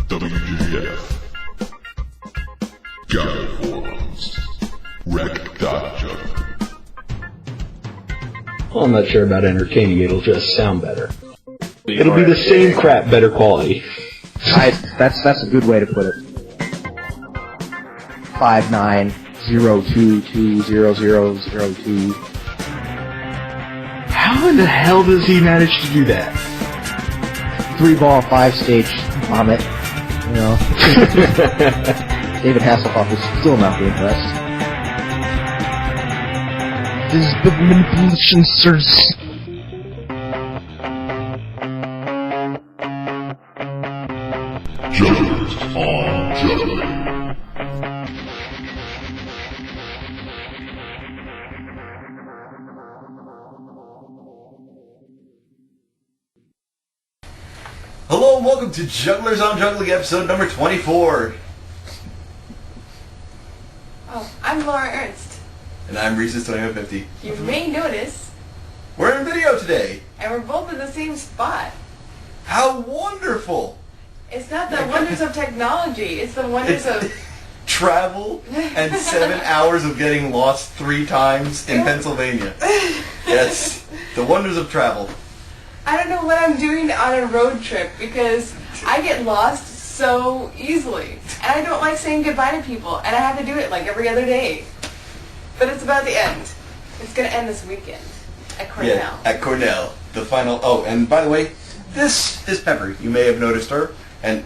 WGF. Gather forums. Rec.Juggling. Well, I'm not sure about entertaining. It'll just sound better. It'll be the same crap, better quality. That's a good way to put it. 5902200002. How in the hell does he manage to do that? 3-ball, 5-stage vomit. You know. David Hasselhoff is still not being impressed. This is the manipulation, sirs. Jugglers on Juggling. Hello and welcome to Jugglers on Juggling, episode number 24. Oh, I'm Laura Ernst. And I'm Reese's 2150. You may notice, We're in video today. and we're both in the same spot. How wonderful! It's not the wonders of technology, it's the wonders of... Travel and 7 hours of getting lost 3 times in Pennsylvania. Yes, the wonders of travel. I don't know what I'm doing on a road trip because I get lost so easily. And I don't like saying goodbye to people, and I have to do it like every other day. But it's about the end. It's going to end this weekend at Cornell. Yeah, at Cornell. The final... Oh, and by the way, this is Pepper. You may have noticed her, and...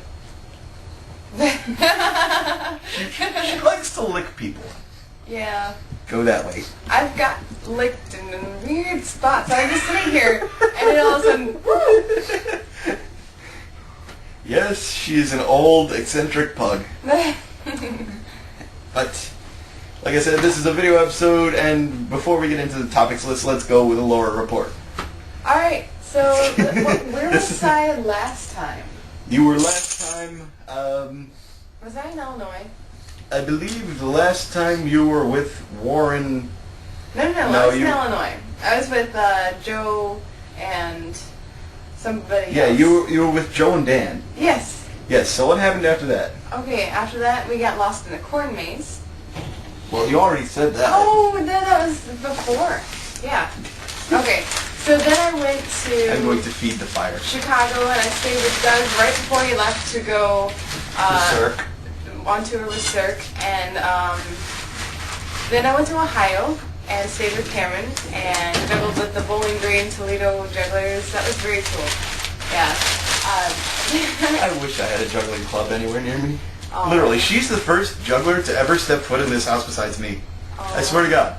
she likes to lick people. Yeah. Go that way. I've got licked in weird spots. I'm just sitting here, and then all of a sudden, woo! Yes, she is an old, eccentric pug. But, like I said, this is a video episode, and before we get into the topics list, let's go with a Laura report. Alright, so where was I last time? You were last time, Was I in Illinois? I believe the last time you were with Warren... No, I was in Illinois. I was with Joe and somebody else. Yeah, you were with Joe and Dan. Yes. Yes, so what happened after that? Okay, after that we got lost in the corn maze. Well, you already said that. Oh, that was before. Yeah. Okay, so then I went to... I'm going to feed the fire. Chicago, and I stayed with Doug right before he left to go... Cirque. On tour with Cirque, and then I went to Ohio and stayed with Cameron and juggled with the Bowling Green Toledo Jugglers. That was very cool. Yeah. I wish I had a juggling club anywhere near me. Oh. Literally, she's the first juggler to ever step foot in this house besides me. Oh. I swear to God.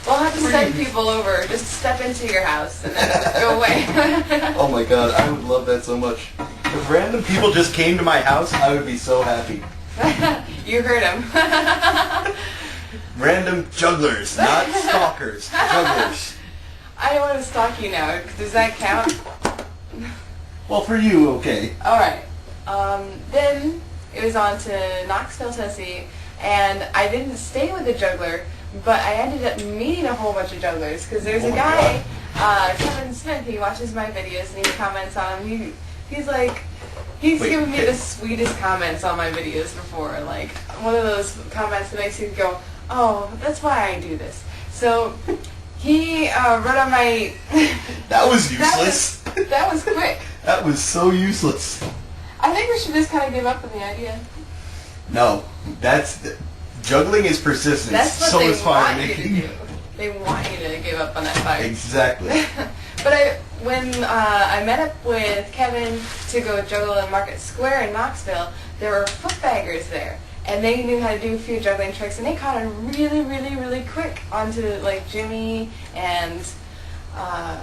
We'll have to send people over just to step into your house and then just go away. Oh my God, I would love that so much. If random people just came to my house, I would be so happy. You heard him. Random jugglers, not stalkers. Jugglers. I don't want to stalk you now. Does that count? Well, for you, okay. Alright. Then it was on to Knoxville, Tennessee, and I didn't stay with a juggler, but I ended up meeting a whole bunch of jugglers, because there's a guy, Kevin Smith, he watches my videos and he comments on them. He's given me the sweetest comments on my videos before, like one of those comments that makes you go, oh, that's why I do this. So he wrote on my... That was useless. That was quick. That was so useless. I think we should just kind of give up on the idea. No, juggling is persistence. That's what so they is fire want you to making. do. They want you to give up on that fire. Exactly. But when I met up with Kevin to go juggle in Market Square in Knoxville, there were footbaggers there. And they knew how to do a few juggling tricks, and they caught on really, really, really quick onto like Jimmy and a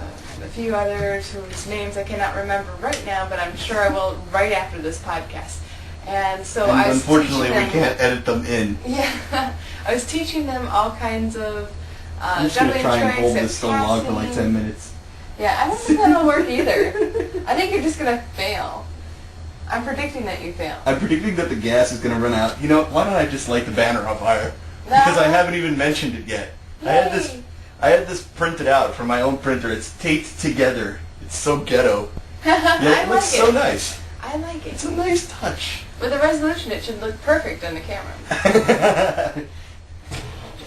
few others whose names I cannot remember right now, but I'm sure I will right after this podcast. And so I was unfortunately, teaching we can't edit them in. Yeah, I was teaching them all kinds of I'm just going to juggling try and tricks hold and this so long for like passing. 10 minutes. Yeah, I don't think that'll work either. I think you're just going to fail. I'm predicting that you fail. I'm predicting that the gas is going to run out. You know, why don't I just light the banner on fire? Because I haven't even mentioned it yet. Yay. I had this printed out from my own printer. It's taped together. It's so ghetto. Yeah, it looks so nice. I I like it. It's a nice touch. With the resolution, it should look perfect on the camera.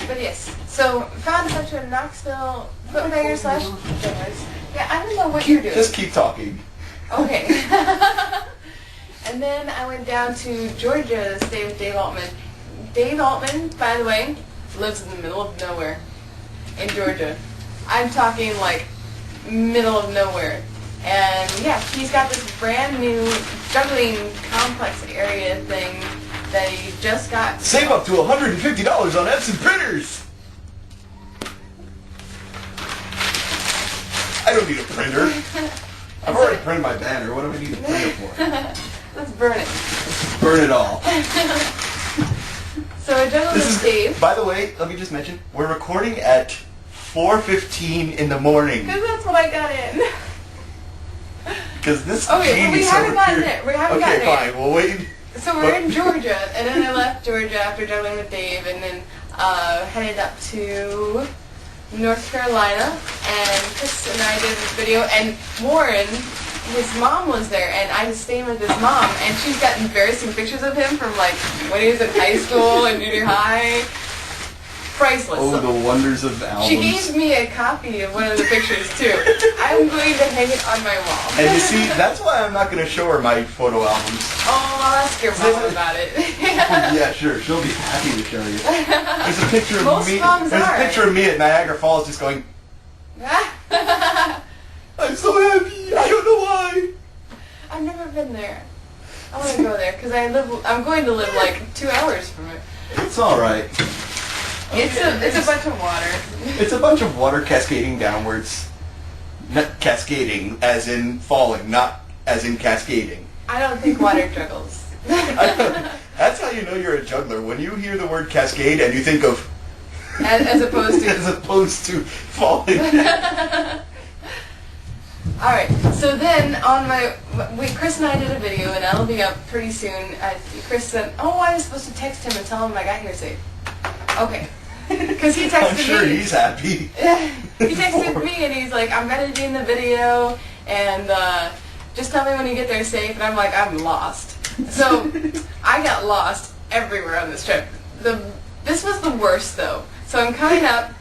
But yes, so found a bunch of Knoxville footbangers slash jugglers. Yeah, I don't know what you're doing. Just keep talking. Okay. And then I went down to Georgia to stay with Dave Altman. Dave Altman, by the way, lives in the middle of nowhere in Georgia. I'm talking like middle of nowhere. And yeah, he's got this brand new juggling complex area thing that he just got. Save up to $150 on Epson printers! I don't need a printer. I've already printed my banner. What do I need a printer for? Let's burn it. Burn it all. So I juggled with Dave. By the way, let me just mention, we're recording at 4:15 in the morning. Because that's what I got in. Because this Okay, well, we genius haven't over gotten here- it. We haven't gotten Okay, it. fine. We'll wait. So we're in Georgia, and then I left Georgia after juggling with Dave, and then headed up to North Carolina, and Chris and I did this video, and Warren, his mom was there, and I was staying with his mom, and she's got embarrassing pictures of him from like when he was in high school and junior high. Priceless. Oh, the wonders of albums. She gave me a copy of one of the pictures too. I'm going to hang it on my wall. And you see, that's why I'm not going to show her my photo albums. Oh, I'll ask your mom about it. Yeah, sure. She'll be happy to show you. There's a picture of Most me. moms There's are. a picture of me at Niagara Falls, just going, "I'm so happy. I don't know why." I've never been there. I want to go there because I'm going to live like 2 hours from it. It's all right. It's a bunch of water. It's a bunch of water cascading downwards. Not cascading, as in falling, not as in cascading. I don't think water juggles. That's how you know you're a juggler. When you hear the word cascade and you think of as opposed to. as opposed to falling. All right. So then Chris and I did a video, and that'll be up pretty soon. Chris said, "Oh, I was supposed to text him and tell him I got here safe." Okay. Because he texted I'm sure me. he's happy. He texted me and he's like, "I'm editing the video, and just tell me when you get there safe." And I'm like, "I'm lost." So I got lost everywhere on this trip. This was the worst though. So I'm coming up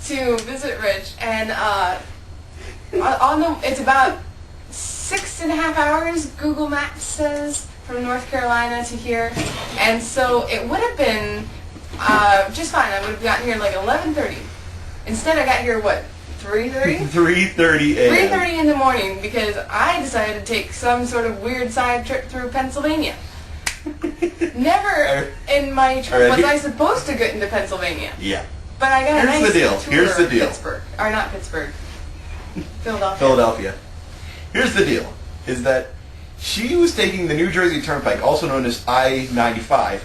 to visit Rich, and it's about 6.5 hours. Google Maps says from North Carolina to here, and so it would have been. Just fine. I would have gotten here like 11:30. Instead, I got here, what, 3:30? 3:30 a.m. 3:30 in the morning because I decided to take some sort of weird side trip through Pennsylvania. Never in my trip was I supposed to get into Pennsylvania. Yeah. But I got a Here's nice the deal. tour Here's the of deal. Pittsburgh. Or not Pittsburgh. Philadelphia. Philadelphia. Here's the deal, is that she was taking the New Jersey Turnpike, also known as I-95,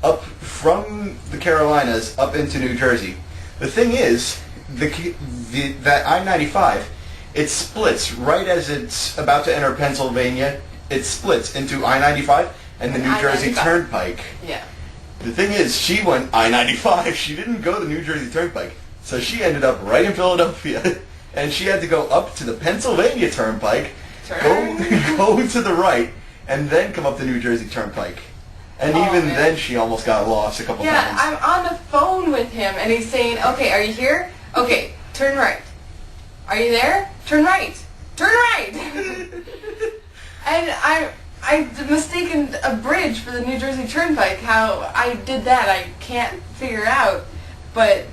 up from the Carolinas up into New Jersey. The thing is, that I-95, it splits right as it's about to enter Pennsylvania. It splits into I-95 and the New Jersey I-95. Turnpike. Yeah. The thing is, she went I-95. She didn't go the New Jersey Turnpike. So she ended up right in Philadelphia. And she had to go up to the Pennsylvania Turnpike, go to the right, and then come up the New Jersey Turnpike. And even man. then, she almost got lost a couple Yeah, times. I'm on the phone with him, and he's saying, "Okay, are you here? Okay, turn right. Are you there? Turn right. Turn right." And I mistaken a bridge for the New Jersey Turnpike. How I did that, I can't figure out. But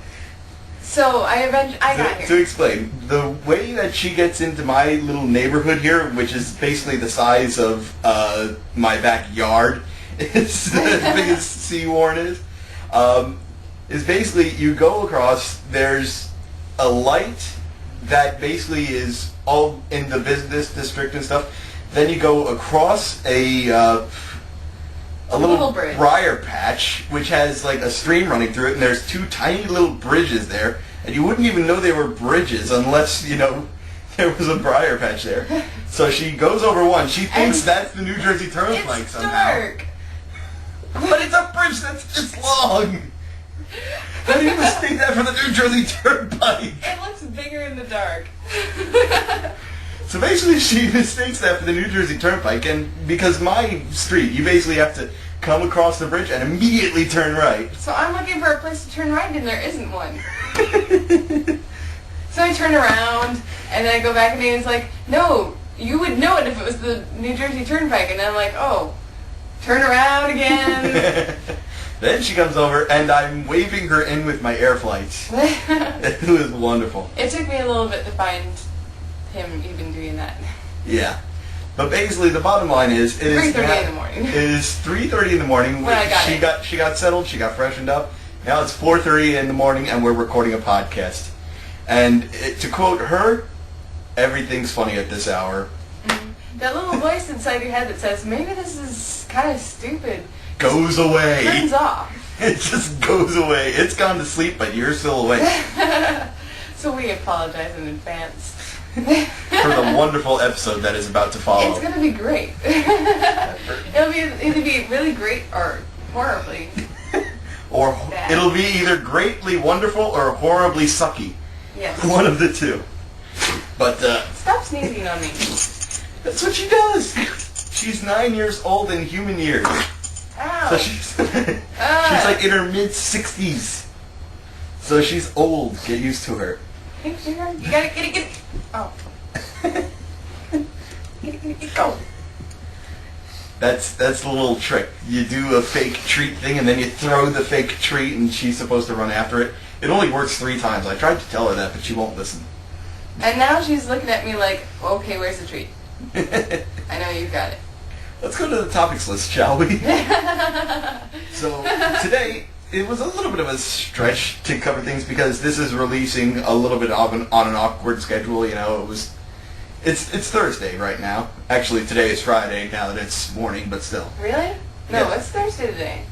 so I got here. To explain, the way that she gets into my little neighborhood here, which is basically the size of my backyard, it's as big as Seawarren is basically you go across, there's a light that basically is all in the business district and stuff. Then you go across a little bridge. briar patch, which has like a stream running through it, and there's two tiny little bridges there, and you wouldn't even know they were bridges unless, there was a briar patch there. So she goes over one. She thinks And that's the New Jersey Turnpike It's somehow. dark. But it's a bridge that's this long. How do you mistake that for the New Jersey Turnpike? It looks bigger in the dark. So basically, she mistakes that for the New Jersey Turnpike, and because my street, you basically have to come across the bridge and immediately turn right. So I'm looking for a place to turn right, and there isn't one. So I turn around, and then I go back, and it's like, no, you would know it if it was the New Jersey Turnpike. And I'm like, oh, turn around again. Then she comes over, and I'm waving her in with my air flights. It was wonderful. It took me a little bit to find him even doing that. Yeah. But basically, the bottom line is, it is 3:30 in the morning. It is 3:30 in the morning. When I got She got settled. She got freshened up. Now it's 4:30 in the morning, and we're recording a podcast. And to quote her, everything's funny at this hour. That little voice inside your head that says, maybe this is kind of stupid, Goes away. turns off. It just goes away. It's gone to sleep, but you're still awake. So we apologize in advance. For the wonderful episode that is about to follow. It's going to be great. It'll either be really great or horribly. Or bad. it'll be either greatly wonderful or horribly sucky. Yes. One of the two. But Stop sneezing on me. that's what she does. She's 9 years old in human years. Ow. So she's like in her mid-60s. So she's old. Get used to her. Hey, sugar, you gotta get it. Oh. Get it, go. That's the little trick. You do a fake treat thing, and then you throw the fake treat, and she's supposed to run after it. It only works 3 times. I tried to tell her that, but she won't listen. And now she's looking at me like, okay, where's the treat? I know you've got it. Let's go to the topics list, shall we? So today, it was a little bit of a stretch to cover things because this is releasing a little bit of on an awkward schedule. You know, it's Thursday right now. Actually, today is Friday now that it's morning, but still. Really? No, Yeah. it's Thursday today.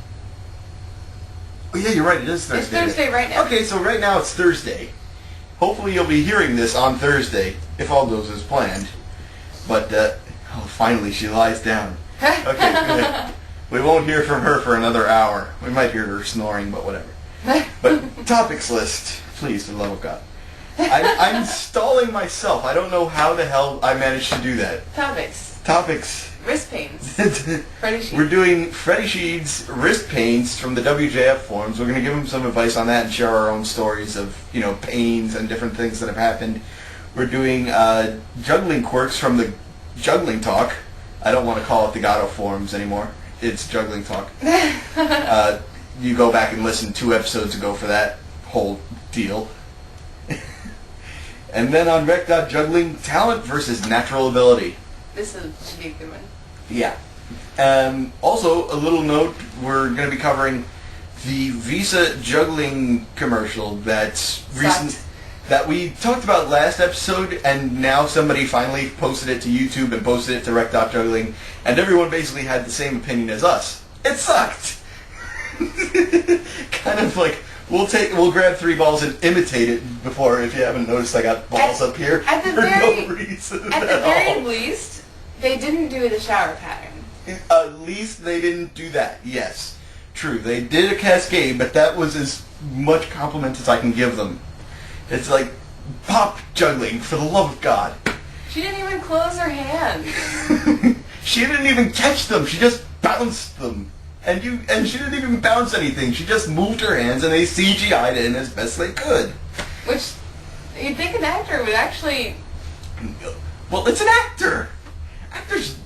Oh yeah, you're right. It is Thursday. It's Thursday right now. Okay, so right now it's Thursday. Hopefully you'll be hearing this on Thursday, if all goes as planned. But, finally she lies down. Okay, good. We won't hear from her for another hour. We might hear her snoring, but whatever. But, topics list, please, for the love of God. I'm stalling myself. I don't know how the hell I managed to do that. Topics. Wrist pains. Freddie Sheets. We're doing Freddie Sheets wrist pains from the WJF forums. We're going to give him some advice on that and share our own stories of, pains and different things that have happened. We're doing juggling quirks from the Juggling Talk. I don't want to call it the Gatto forums anymore. It's Juggling Talk. You go back and listen 2 episodes ago for that whole deal. And then on Rec.Juggling, talent versus natural ability. This is a big good one. Yeah. Also, a little note, we're going to be covering the Visa juggling commercial that's recent, that we talked about last episode, and now somebody finally posted it to YouTube and posted it to Rec.Juggling, and everyone basically had the same opinion as us. It sucked! Kind of like, we'll grab 3 balls and imitate it before, if you haven't noticed I got balls up here At the for very, no reason at the at very all. least, they didn't do the shower pattern. At least they didn't do that, yes. True, they did a cascade, but that was as much compliment as I can give them. It's like, pop juggling, for the love of God. She didn't even close her hands. She didn't even catch them, she just bounced them. And she didn't even bounce anything, she just moved her hands and they CGI'd it in as best they could. Which, you'd think an actor would actually... Well, it's an actor!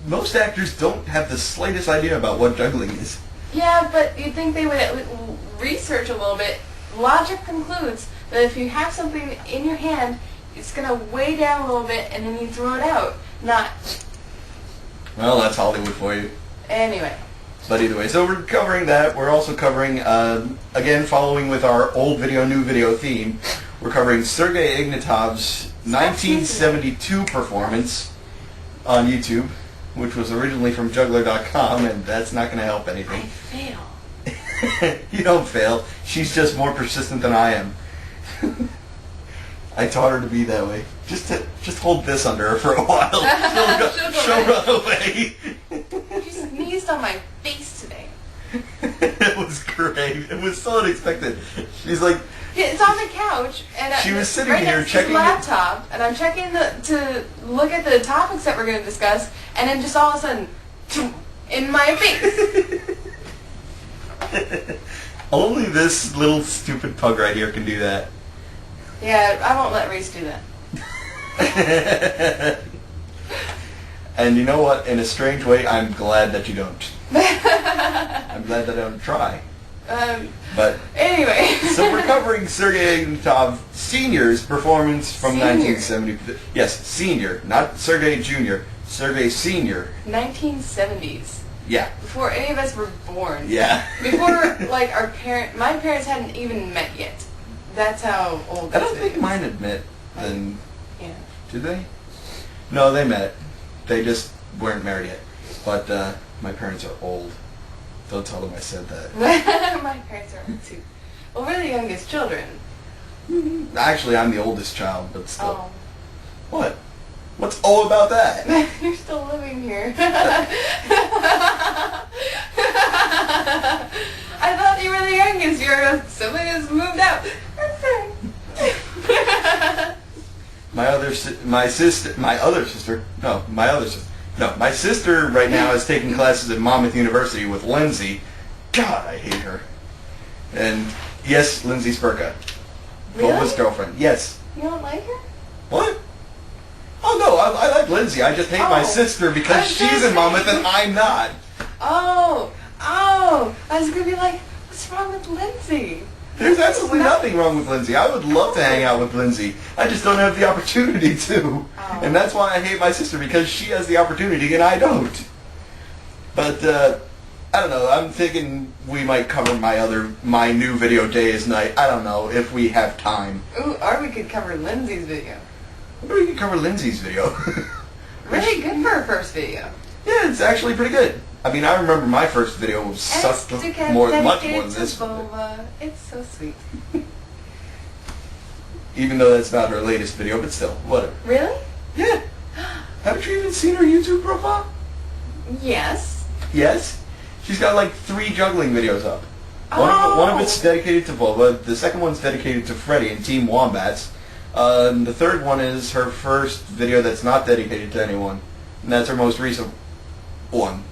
Most actors don't have the slightest idea about what juggling is. Yeah, but you'd think they would research a little bit. Logic concludes that if you have something in your hand, it's going to weigh down a little bit and then you throw it out. Not... Well, that's Hollywood for you. Anyway. But either way, so we're covering that. We're also covering, again, following with our old video, new video theme, we're covering Sergei Ignatov's 1972 performance on YouTube, which was originally from Juggler.com, and that's not going to help I anything. fail. You don't fail. She's just more persistent than I am. I taught her to be that way. Just hold this under her for a while. She'll run away. She sneezed on my face today. It was great. It was so unexpected. She's like, It's on the couch, and She was sitting right here next to the checking it. laptop, and I'm checking to look at the topics that we're going to discuss, and then just all of a sudden, in my face. Only this little stupid pug right here can do that. Yeah, I won't let Reese do that. And you know what? In a strange way, I'm glad that you don't. I'm glad that I don't try. But Anyway. so we're covering Sergei Ignatov Sr.'s performance from Senior. 1970. Yes, Senior, not Sergei Jr. Sergei Sr. 1970s. Yeah. Before any of us were born. Yeah. Before, like, my parents hadn't even met yet. That's how old I this don't think is. mine had met then. Yeah. Did they? No, they met. They just weren't married yet. But my parents are old. Don't tell them I said that. My parents are old too. Well, we're the youngest children. Actually, I'm the oldest child, but still. Oh. What? What's oh about that? You're still living here. I thought you were the youngest. Somebody has moved out. My sister right now is taking classes at Monmouth University with Lindsay. God, I hate her. And yes, Lindsay Spurka. Really? Boba's girlfriend. Yes. You don't like her? What? Oh no, I like Lindsay. I just hate my Oh. sister I because was she's gonna in Monmouth and I'm not. Oh. I was going to be like, what's wrong with Lindsay? There's absolutely nothing wrong with Lindsay. I would love to hang out with Lindsay. I just don't have the opportunity to. Oh. And that's why I hate my sister, because she has the opportunity and I don't. But, I don't know. I'm thinking we might cover my new video day is night. I don't know if we have time. Ooh, or we could cover Lindsay's video. Or we could cover Lindsay's video. Really good for her first video. Yeah, it's actually pretty good. I mean, I remember my first video was sucked much more than this. Boba. It's so sweet. Even though that's not her latest video, but still, whatever. Really? Yeah. Haven't you even seen her YouTube profile? Yes. Yes. She's got like 3 juggling videos up. Oh. One of it's dedicated to Volva. The second one's dedicated to Freddy and Team Wombats. The third one is her first video that's not dedicated to anyone. And that's her most recent one.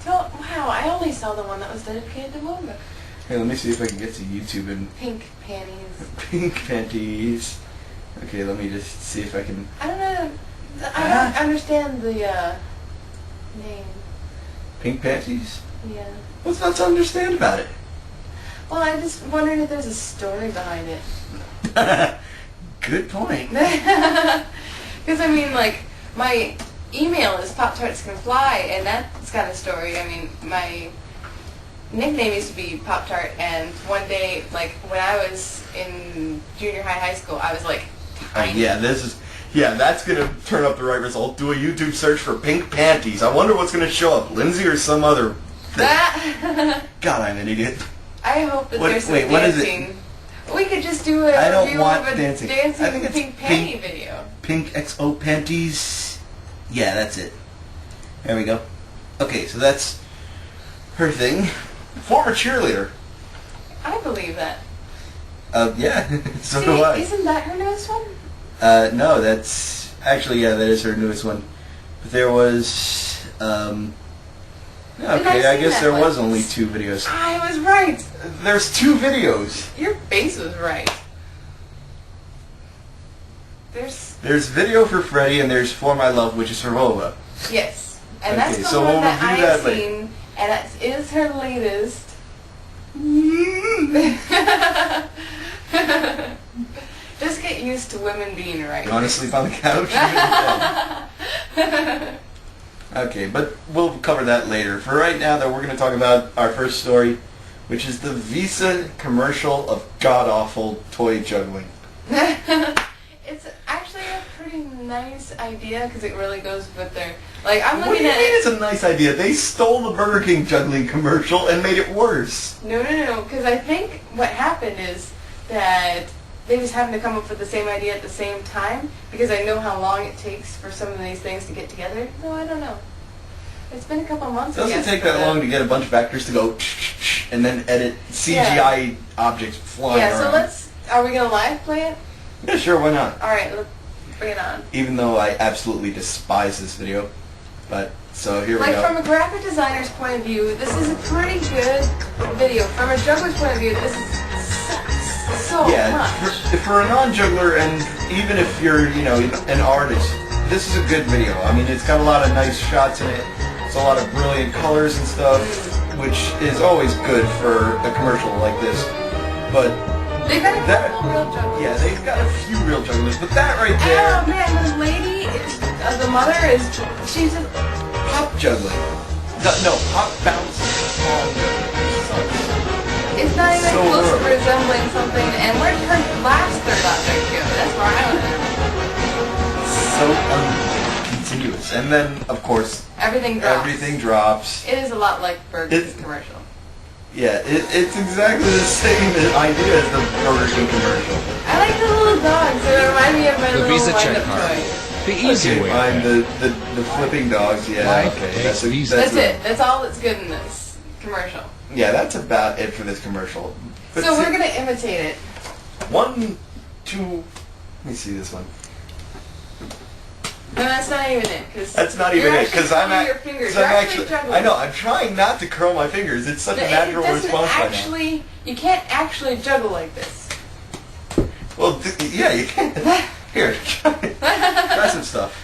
Wow, I only saw the one that was dedicated to Boba. Hey, let me see if I can get to YouTube and Pink panties. pink panties. Okay, let me just see if I can. I don't know. I don't understand the name. Pink panties? Yeah. What's not to understand about it? Well, I just wondered if there's a story behind it. Good point. Because, I mean, like, my email is Pop-Tarts Can Fly, and that's got a story. I mean, my nickname used to be Pop-Tart, and one day, like, when I was in junior high school, I was, like, tiny. That's gonna turn up the right result. Do a YouTube search for pink panties. I wonder what's gonna show up, Lindsay or some other thing. God, I'm an idiot. I hope that What- there's some wait, what is it? dancing. We could just do a I don't review want of a dancing. I think it's pink panty pink. video. Pink XO panties. Yeah, that's it. There we go. Okay, so that's her thing. Former cheerleader. I believe that. Yeah, so See, do I. isn't that her newest one? No, that's actually, yeah, that is her newest one. But there was, okay, I see guess that there one? was only 2 videos. I was right. There's 2 videos. Your face was right. There's video for Freddy and there's For My Love, which is for Volva. Yes. And Okay, that's the so one we'll that I review have that later. seen, and that is her latest. Just get used to women being right. You want to sleep on the couch? Okay, but we'll cover that later. For right now, though, we're going to talk about our first story, which is the Visa commercial of god-awful toy juggling. It's actually a pretty nice idea because it really goes with their... Like, I'm What do looking you at mean it... it's a nice idea? They stole the Burger King juggling commercial and made it worse. No, because I think what happened is that they just happened to come up with the same idea at the same time because I know how long it takes for some of these things to get together. No, I don't know. It's been a couple months, It doesn't I guess, take for that long to get a bunch of actors to go and then edit CGI objects flying Yeah, around. so Are we gonna live play it? Yeah, sure, why not? All right, let's bring it on. Even though I absolutely despise this video, but so here we Like go. from a graphic designer's point of view, this is a pretty good video. From a juggler's point of view, this is so Yeah, much. for a non-juggler, and even if you're, you know, an artist, this is a good video. I mean, it's got a lot of nice shots in it. It's a lot of brilliant colors and stuff, which is always good for a commercial like this. But They got a that, couple real jugglers. yeah, they've got a few real jugglers, but that right Oh there, man, this lady, the mother is, she's a, pop juggling. No, pop bouncing on juggling. it's not even So close to rude. resembling something, and where's her last third object go? That's where I want to So continuous, and then of course Everything drops. everything drops. It is a lot like Burger's It- commercial. Yeah, it's exactly the same idea as the Burger King commercial. I like the little dogs. They remind me of my The little Visa check wind-up card. toy. The easy Okay, way. fine. back. The flipping dogs. Yeah, Life okay. takes Visa. That's it. That's all that's good in this commercial. Yeah, that's about it for this commercial. But So see, we're gonna imitate it. 1, 2. Let me see this one. No, that's not even it. Cause That's not even you're it because I'm actually curling your fingers. 'cause I'm You're actually. juggling. I know. I'm trying not to curl my fingers. It's such a natural it doesn't response right now. actually. You can't actually juggle like this. Well, yeah, you can. Here, try some stuff.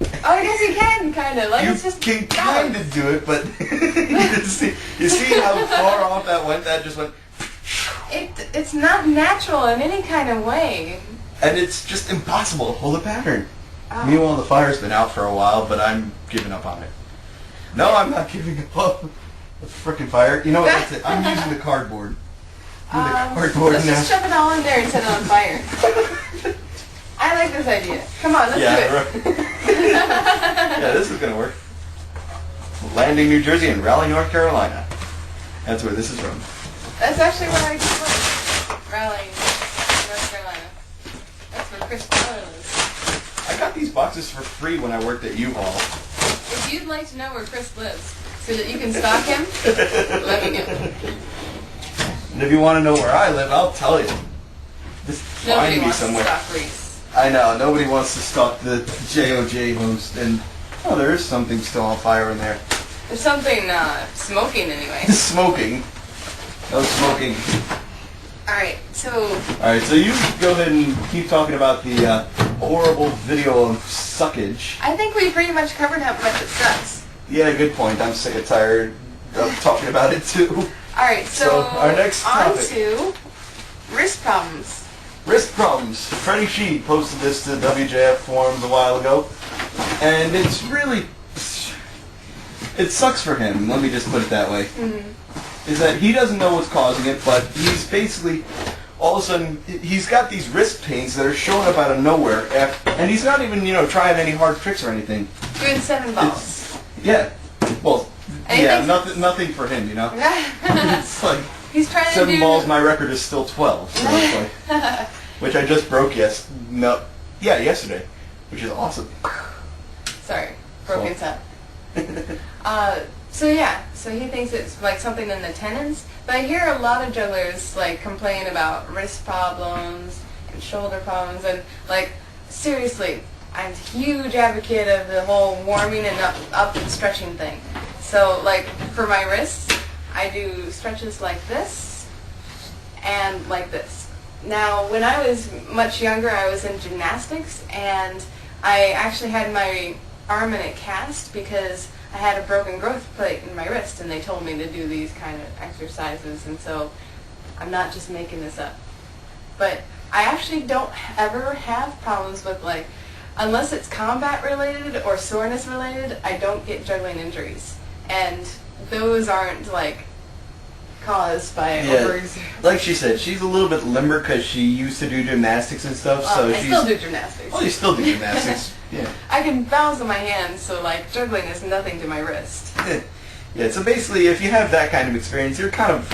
Oh, I guess you can, kind of. Like You it's just can kind of do it, but you see how far off that went? That just went, It's not natural in any kind of way. and it's just impossible to hold a pattern. Oh. Meanwhile, the fire's been out for a while, but I'm giving up on it. No, I'm not giving up. The frickin' fire. You know what? That's it. I'm using the cardboard. Do the cardboard Let's now. just shove it all in there and set it on fire. I like this idea. Come on, let's do Yeah, it. right. Yeah, this is gonna work. Landing, New Jersey, and Raleigh, North Carolina. That's where this is from. That's actually where I grew up. Raleigh, North Carolina. That's where Chris Taylor lives. I got these boxes for free when I worked at U-Haul. If you'd like to know where Chris lives, so that you can stalk him, let me know. And if you want to know where I live, I'll tell you. Just Nobody find me wants somewhere. to stalk Reese. I know, nobody wants to stalk the JOJ host, and oh, there is something still on fire in there. There's something smoking anyway. Smoking. No smoking. Alright, so Alright, so you go ahead and keep talking about the horrible video of suckage. I think we pretty much covered how much it sucks. Yeah, good point. I'm sick and tired of talking about it too. Alright, so our next on topic. to wrist problems. Wrist problems. Freddie Sheet posted this to WJF forums a while ago, and it's really, it sucks for him. Let me just put it that way. Is that he doesn't know what's causing it, but he's basically all of a sudden he's got these wrist pains that are showing up out of nowhere, and he's not even trying any hard tricks or anything. Doing 7 balls. Yeah. Well, And he yeah, thinks nothing for him, It's like He's trying to 7 do balls. My record is still 12. So it's like, which I just broke yesterday, which is awesome. Sorry, broken set. So he thinks it's like something in the tendons. But I hear a lot of jugglers like complain about wrist problems and shoulder problems, and like seriously, I'm a huge advocate of the whole warming and up and stretching thing. So like for my wrists, I do stretches like this and like this. Now, when I was much younger, I was in gymnastics, and I actually had my arm in a cast because I had a broken growth plate in my wrist, and they told me to do these kind of exercises, and so I'm not just making this up. But I actually don't ever have problems with, like, unless it's combat related or soreness related, I don't get juggling injuries. And those aren't, like, caused by overexertion. Like she said, she's a little bit limber because she used to do gymnastics and stuff. So I she's still do gymnastics. Oh, you still do gymnastics? Yeah. I can balance on my hands, so like juggling is nothing to my wrist. Yeah. So basically, if you have that kind of experience, you're kind of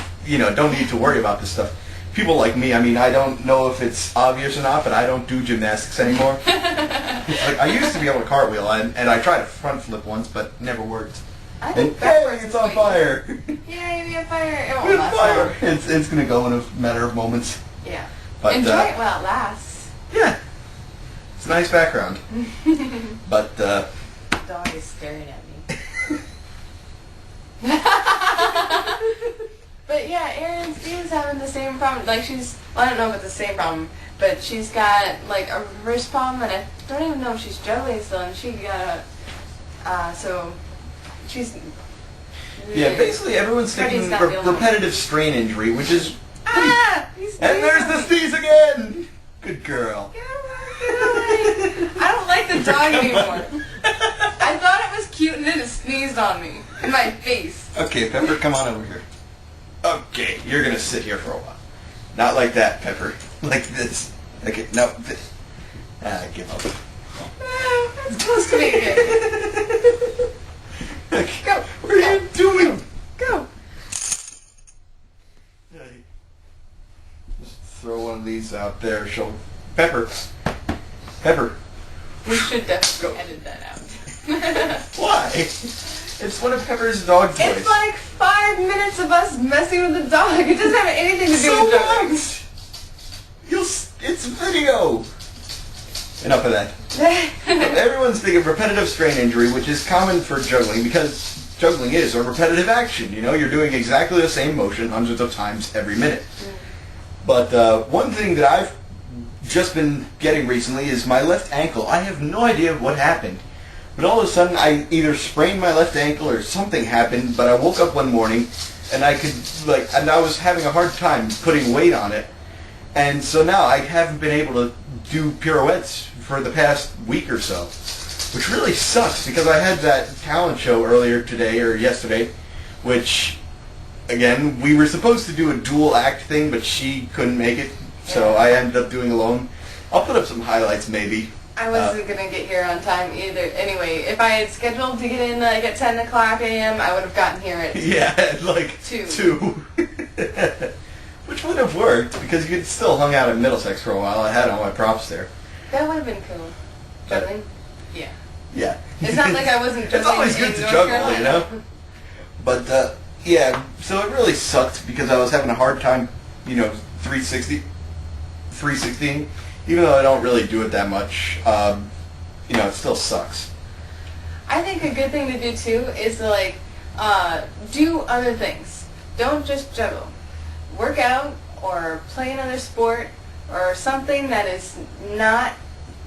don't need to worry about this stuff. People like me, I mean, I don't know if it's obvious or not, but I don't do gymnastics anymore. Like, I used to be able to cartwheel, and I tried a front flip once, but never worked. I And think hey, backwards it's is on sweet. fire. Yay, we have fire. It won't With last fire. long. It's going to go in a matter of moments. Yeah. But, Enjoy it while it lasts. Yeah. It's a nice background. But, The dog is staring at me. But yeah, Erin Steve's having the same problem. Like I don't know if it's the same problem, but she's got like a wrist problem, and I don't even know if she's juggling still. And she got so she's yeah, basically everyone's thinking Freddie's not the only one. repetitive strain injury, which is... He's And there's the sneeze again! Good girl. I don't like the dog anymore. I thought it was cute, and then it sneezed on me in my face. Okay, Pepper, come on over here. Okay, you're gonna sit here for a while. Not like that, Pepper. Like this. Okay, no. This. I give up. That's close to being good. Okay, Go. what are you doing? Go. Just throw one of these out there. Show Pepper. Pepper. We should definitely edit that out. Why? It's one of Pepper's dog toys. It's like 5 minutes of us messing with the dog. It doesn't have anything to do So with juggling. what? It's video. Enough of that. Everyone's thinking repetitive strain injury, which is common for juggling because juggling is a repetitive action. You know, you're doing exactly the same motion hundreds of times every minute. But one thing that I've just been getting recently is my left ankle. I have no idea what happened. But all of a sudden, I either sprained my left ankle or something happened, but I woke up one morning and and I was having a hard time putting weight on it. And so now I haven't been able to do pirouettes for the past week or so, which really sucks because I had that talent show earlier today or yesterday, which, again, we were supposed to do a dual act thing, but she couldn't make it, so I ended up doing alone. I'll put up some highlights maybe. I wasn't going to get here on time either. Anyway, if I had scheduled to get in like at 10 o'clock a.m., I would have gotten here at Yeah, like 2. Which would have worked because you could still hung out in Middlesex for a while. I had all my props there. That would have been cool. Juggling? Yeah. Yeah. It's not like I wasn't juggling It's always good in to North juggle, Carolina. you know? But, yeah, so it really sucked because I was having a hard time, 360, even though I don't really do it that much, it still sucks. I think a good thing to do too is to do other things. Don't just juggle. Work out or play another sport or something that is not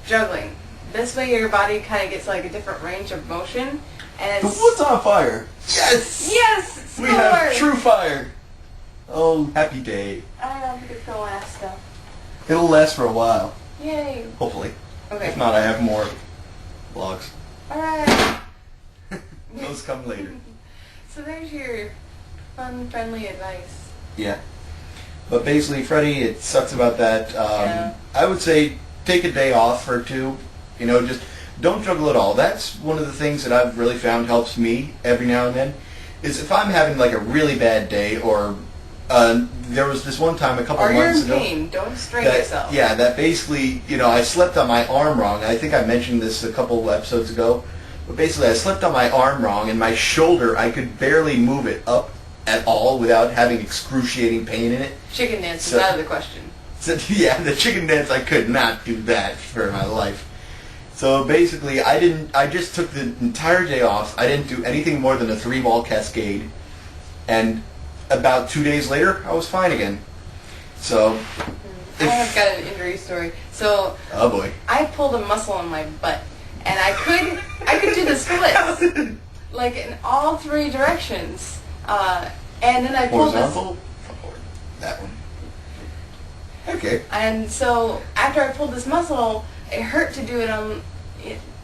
juggling. This way your body kind of gets like a different range of motion. And The wood's on fire! Yes! Yes! Score! We have true fire! Oh, happy day. I don't think it's gonna last though. It'll last for a while, Yay! hopefully. Okay. If not, I have more vlogs. Alright. Those come later. So there's your fun, friendly advice. Yeah. But basically, Freddie, it sucks about that. Yeah. I would say take a day off or two. Just don't juggle at all. That's one of the things that I've really found helps me every now and then. Is if I'm having like a really bad day, or there was this one time a couple Or you're months in ago. pain. Don't strain That, yourself. yeah, that basically, I slept on my arm wrong. I think I mentioned this a couple episodes ago. But basically, I slept on my arm wrong, and my shoulder, I could barely move it up at all without having excruciating pain in it. Chicken dance is So- out of the question. So, yeah, the chicken dance, I could not do that for my life. So basically, I just took the entire day off. I didn't do anything more than a 3-ball cascade. And about 2 days later, I was fine again. So, I have got an injury story. So oh boy. I pulled a muscle in my butt, and I could do the splits, like in all 3 directions. And then I pulled this. Horizontal? Forward. That one. Okay. And so after I pulled this muscle, it hurt to do it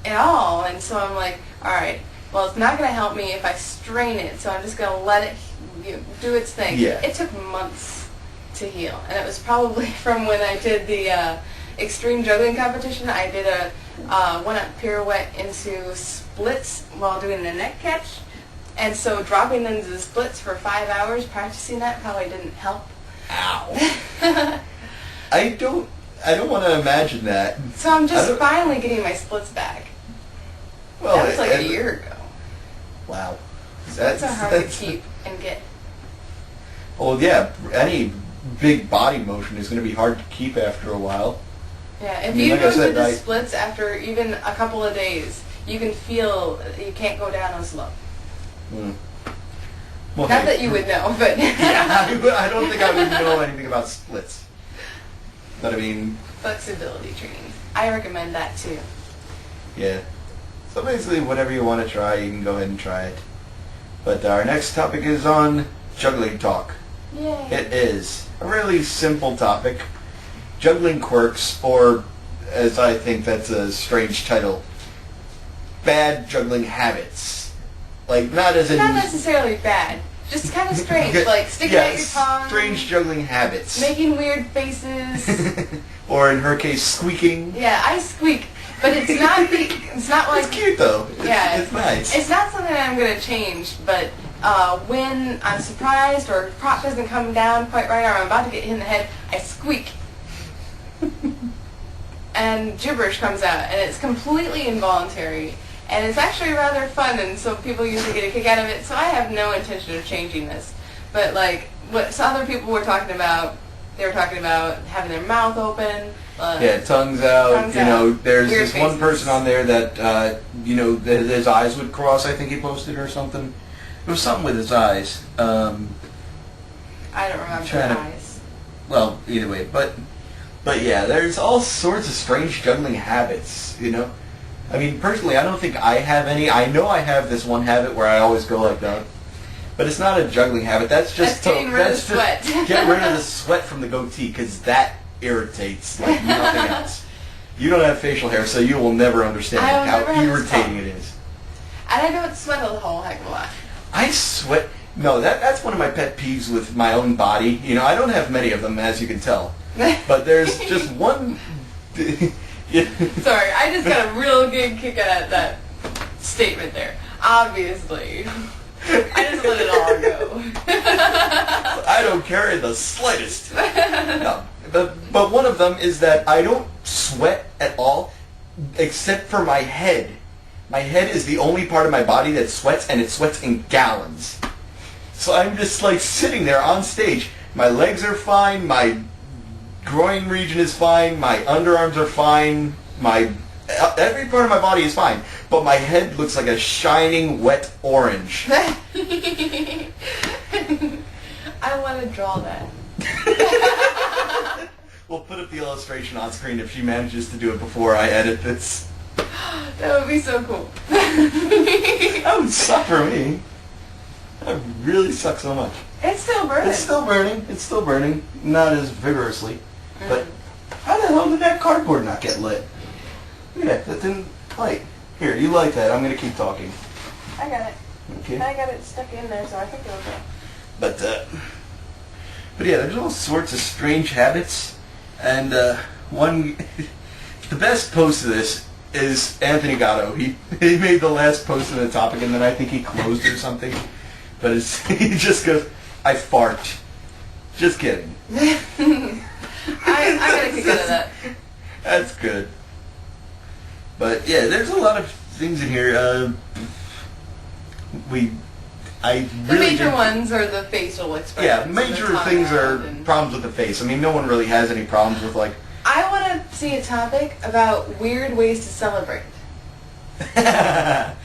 at all. And so I'm like, all right, well, it's not going to help me if I strain it. So I'm just going to let it do its thing. Yeah. It took months to heal, and it was probably from when I did the extreme juggling competition. I did a one-up pirouette into splits while doing the neck catch. And so dropping into the splits for 5 hours, practicing that probably didn't help. Ow. I don't want to imagine that. So I'm I just don't- finally getting my splits back. Well, That was like a and- year ago. Wow. Splits are hard to keep and get. Well, yeah, any big body motion is going to be hard to keep after a while. Yeah, if I mean, you like I go said, through the I- splits after even a couple of days, you can feel you can't go down as low. Well, Not hey. that you would know, but Yeah, I don't think I would know anything about splits. But I mean, flexibility training. I recommend that too. yeah. So basically, whatever you want to try, you can go ahead and try it. But our next topic is on juggling talk. Yay. It is a really simple topic. Juggling quirks, or as I think that's a strange title, bad juggling habits. Like, not as in... Not necessarily bad, just kind of strange, like sticking out your Yes, tongue, strange juggling habits. making weird faces. Or in her case, squeaking. Yeah, I squeak, but it's not it's not like It's cute though. yeah, It's nice. It's not something I'm gonna change, but when I'm surprised or prop doesn't come down quite right or I'm about to get hit in the head, I squeak. And gibberish comes out, and it's completely involuntary. And it's actually rather fun, and so people usually get a kick out of it. So I have no intention of changing this. But like what some other people were talking about, they were talking about having their mouth open. Yeah, tongues out. Tongues you know, out. there's Weird this one faces. person on there that his eyes would cross. I think he posted or something. It was something with his eyes. I don't remember Trying the to- eyes. Well, either way, but yeah, there's all sorts of strange juggling habits. You know, I mean, personally, I don't think I have any. I know I have this one habit where I always go like that, but it's not a juggling habit. That's just That's getting rid of the that's just sweat. get rid of the sweat from the goatee because that irritates like nothing else. You don't have facial hair, so you will never understand I will how never have this irritating problem. it is. And I don't sweat a whole heck of a lot. I sweat. No, that's one of my pet peeves with my own body. You know, I don't have many of them, as you can tell. But there's just one. Yeah. Sorry, I just got a real good kick out of that statement there. Obviously. I just let it all go. I don't care in the slightest. No, but one of them is that I don't sweat at all, except for my head. My head is the only part of my body that sweats, and it sweats in gallons. So I'm just like sitting there on stage. My legs are fine. My groin region is fine. My underarms are fine. My every part of my body is fine, but my head looks like a shining wet orange. I want to draw that. We'll put up the illustration on screen if she manages to do it before I edit this. That would be so cool. That would suck for me. That would really suck so much. It's still burning. It's still burning. It's still burning. Not as vigorously. But how the hell did that cardboard not get lit? Look at that. That didn't light. Here, you light that. I'm going to keep talking. I got it. Okay. I got it stuck in there, so I think it'll go. But yeah, there's all sorts of strange habits. And one, the best post of this is Anthony Gatto. He made the last post on the topic, and then I think he closed or something. But he just goes, I fart. Just kidding. I got a kick out of that. That's good. But yeah, there's a lot of things in here. The major ones are the facial expressions. Yeah, and major the tongue things out are and- problems with the face. I mean, no one really has any problems with like. I want to see a topic about weird ways to celebrate.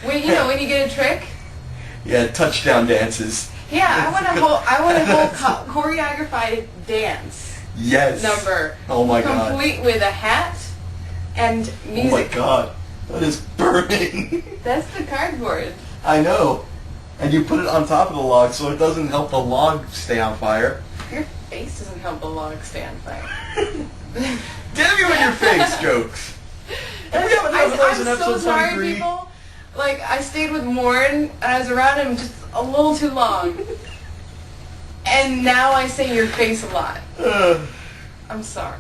When you get a trick. Yeah, touchdown dances. Yeah, I want a whole choreographed dance Yes. number. Oh my god. Complete with a hat and Oh music. my god. That is burning. That's the cardboard. I know. And you put it on top of the log so it doesn't help the log stay on fire. Your face doesn't help the log stay on fire. Damn you and your face jokes. And we haven't done those in I'm episode so sorry, 23. people. Like, I stayed with Warren, and I was around him just a little too long. And now I say your face a lot. I'm sorry.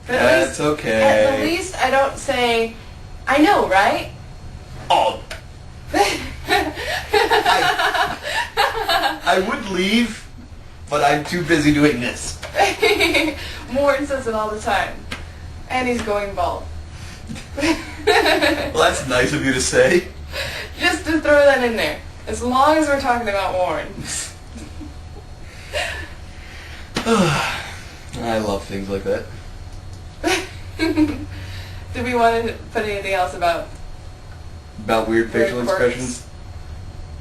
But That's okay. At the least, I don't say, I know, right? Oh. I would leave, but I'm too busy doing this. Warren says it all the time. And he's going bald. Well, that's nice of you to say. Just to throw that in there. As long as we're talking about Warren. I love things like that. Do we want to put anything else about Weird facial quirks? expressions?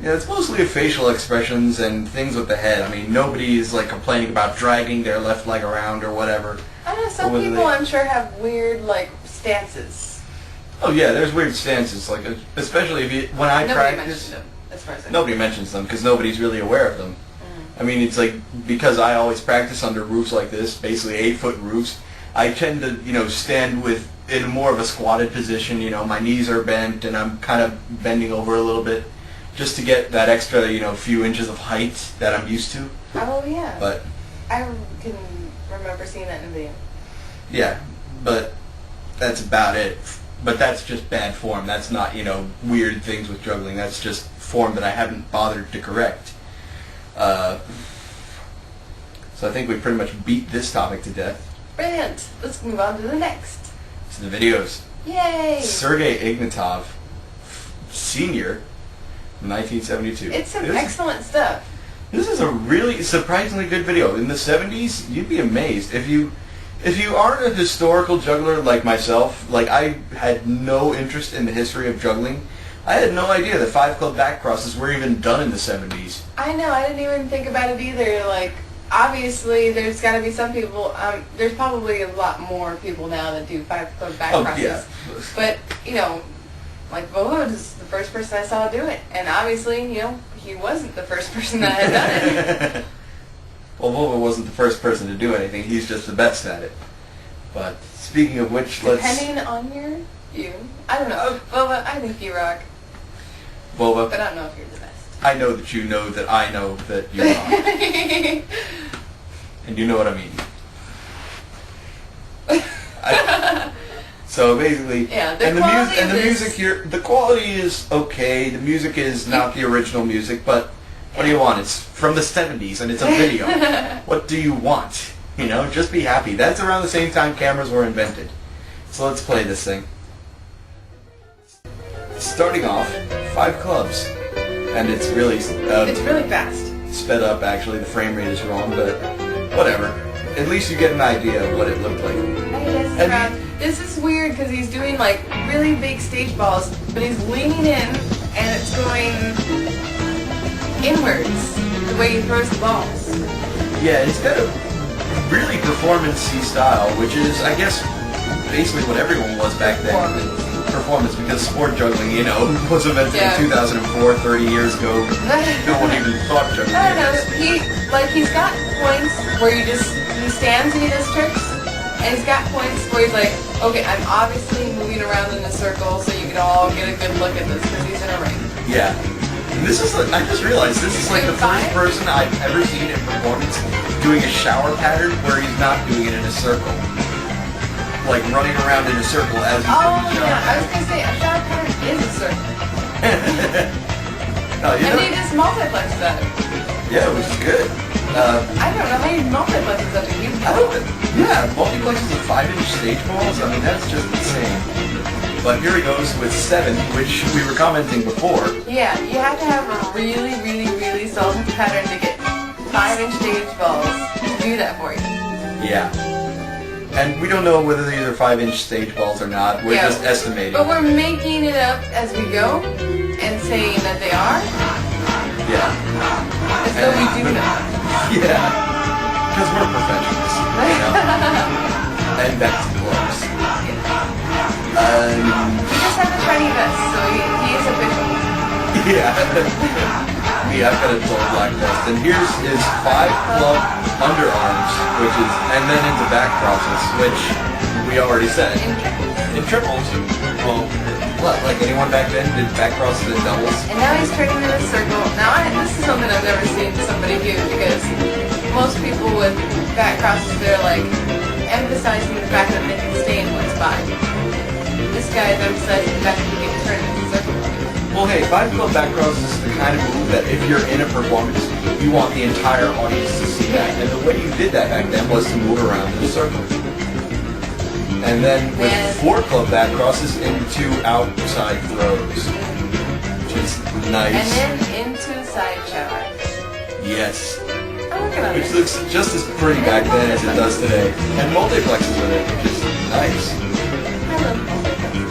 Yeah, it's mostly facial expressions and things with the head. I mean, nobody is like complaining about dragging their left leg around or whatever. I don't know, some Or whether people they- I'm sure have weird, like, stances. Oh yeah, there's weird stances. Like, especially if you, when I Nobody practice, mentioned them, as far as I know. nobody mentions them because nobody's really aware of them. I mean, it's like, because I always practice under roofs like this, basically 8-foot roofs, I tend to, stand in more of a squatted position, my knees are bent and I'm kind of bending over a little bit just to get that extra, few inches of height that I'm used to. Oh, yeah. But, I can remember seeing that in a video. yeah, but that's about it. But that's just bad form. That's not, weird things with juggling. That's just form that I haven't bothered to correct. So I think we pretty much beat this topic to death. Brilliant. Let's move on to the next. So the videos. Yay! Sergei Ignatov, Senior, 1972. It's some This- excellent stuff. This is a really surprisingly good video. In the 70s, you'd be amazed. If you aren't a historical juggler like myself, like I had no interest in the history of juggling, I had no idea that 5-club back crosses were even done in the 70s. I know, I didn't even think about it either. Like, obviously, there's got to be some people, there's probably a lot more people now that do 5-club back Oh, crosses. yeah. But, like Kohut is the first person I saw do it. And obviously, he wasn't the first person that had done it. Well, Volvo wasn't the first person to do anything. He's just the best at it. But speaking of which, let's... Depending on your view. I don't know. Bova, I think you rock. Volvo, But I don't know if you're the best. I know that you know that I know that you are. And you know what I mean. So basically, Yeah, the and the quality music and of the this- music here, the quality is okay. The music is not the original music, but what do you want? It's from the 70s and it's a video. What do you want? Just be happy. That's around the same time cameras were invented. So let's play this thing. Starting off, 5 clubs, and it's really It's really fast. sped up. Actually, the frame rate is wrong, but whatever. At least you get an idea of what it looked like. And This is weird because he's doing like really big stage balls, but he's leaning in and it's going inwards the way he throws the balls. Yeah, it's got a really performance-y style, which is, I guess, basically what everyone was back then. Performance, because sport juggling, was invented Yeah. in 2004, 30 years ago. No one even thought juggling. I don't know. He's got points where he stands and he does tricks, and he's got points where he's like, okay, I'm obviously moving around in a circle so you can all get a good look at this because he's in a ring. Yeah. And this is, I just realized, this is like the first person I've ever seen in performance doing a shower pattern where he's not doing it in a circle. Like running around in a circle as he's Oh, doing the shower yeah, I was going to say, a shower pattern is a circle. No, you And know, he just multiplexes that. yeah, which is good. I don't know how you multiplex such a huge I don't, yeah, multiplexes of 5-inch stage balls, I mean, that's just insane. But here he goes with 7, which we were commenting before. Yeah, you have to have a really, really, really solid pattern to get 5-inch stage balls to do that for you. Yeah. And we don't know whether these are 5-inch stage balls or not. We're Yeah. just estimating. But we're making it up as we go and saying that they are, Yeah. as though we do know. Yeah. Because we're professionals. And back to the gloves. We just have a shiny vest, so he is official. Yeah. Me, I've got a dull black vest. And here's his 5-club underarms, which is, and then into back crosses, which we already said. In triples. Well, what, like anyone back then did back crosses and doubles? And now he's turning in a circle. Now, this is something I've never seen somebody do because most people with back crosses, they're like emphasizing the fact that they can stay in one spot. This guy is emphasizing the fact that he can turn into a circle. Well, hey, 5-club back crosses is the kind of move that if you're in a performance, you want the entire audience to see that. And the way you did that back then was to move around in a circle. And then with 4-club back crosses into outside throws. Nice. And then into side shower. Yes. I'm working on Which it. looks just as pretty back then as it does today. And multiplexes with it, which is nice. I love multiplexes.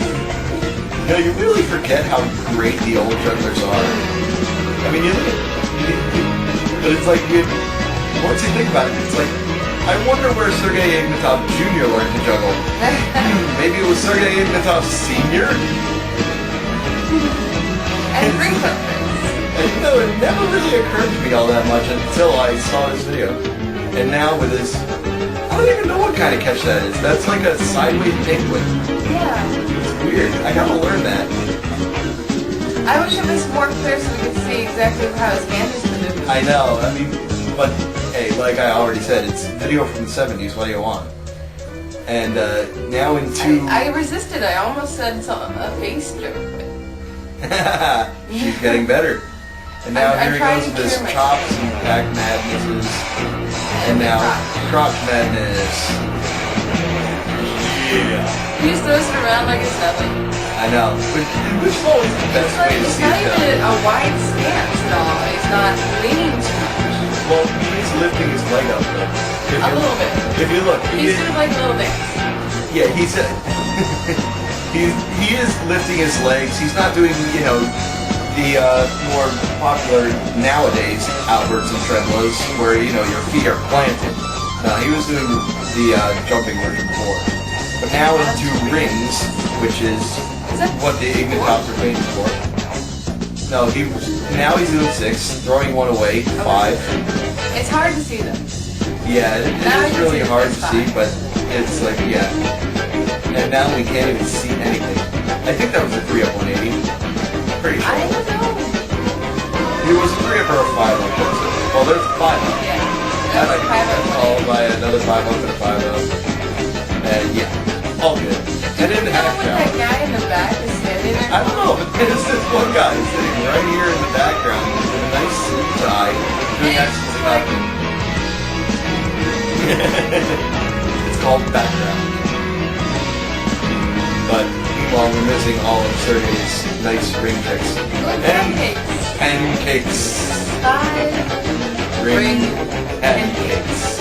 You know, you really forget how great the old jugglers are. I mean, you look at but it's like, once you think about it, it's like, I wonder where Sergei Ignatov Jr. learned to juggle. Maybe it was Sergei Ignatov Sr.? And ring puppets. And you know, it never really occurred to me all that much until I saw this video. And now with this, I don't even know what kind of catch that is. That's like a sideways penguin. Yeah. It's weird. I gotta learn that. I wish it was more clear so we could see exactly how his hand is moving. I know, I mean, but hey, like I already said, it's video from the 70s, what do you want? And now into... I resisted. I almost said a face joke. She's getting better. And now I'm here he trying goes to with his cure myself. chops and back madnesses. And now crotch madness. Yeah. He just throws it around like it's nothing. I know. Which is always the best It's like, way to it's see not it even done. a wide stance at all. He's not leaning too much. Well, he's lifting his leg up though. A little bit. If you look, He's sort of like a little dance. yeah, he's he is lifting his legs. He's not doing, you know, the more popular nowadays Alberts and Tremolos, where you know your feet are planted. No, he was doing the jumping version before. But now into rings, which is what the Ignatovs are famous for. No, now he's doing 6, throwing one away, 5. It's hard to see them. Yeah, it Now is you really see hard to it's see, fine. but it's like, yeah. And now we can't even see anything. I think that was a 3 up 180. Pretty I sure. don't know. It was a 3 up or a 5 up. Well, there's a 5 up. Yeah. That I That's can kind of followed by another 5 up and a 5 up. And yeah, all good. And then You know half what that down. guy in the back is standing there? I don't know, but there's this one guy sitting right here in the background with a nice suit tie, doing absolutely nothing. It's called background. But meanwhile, we're missing all of Sergei's nice ring tricks. Look, pancakes. Pancakes. 5 Ring pancakes.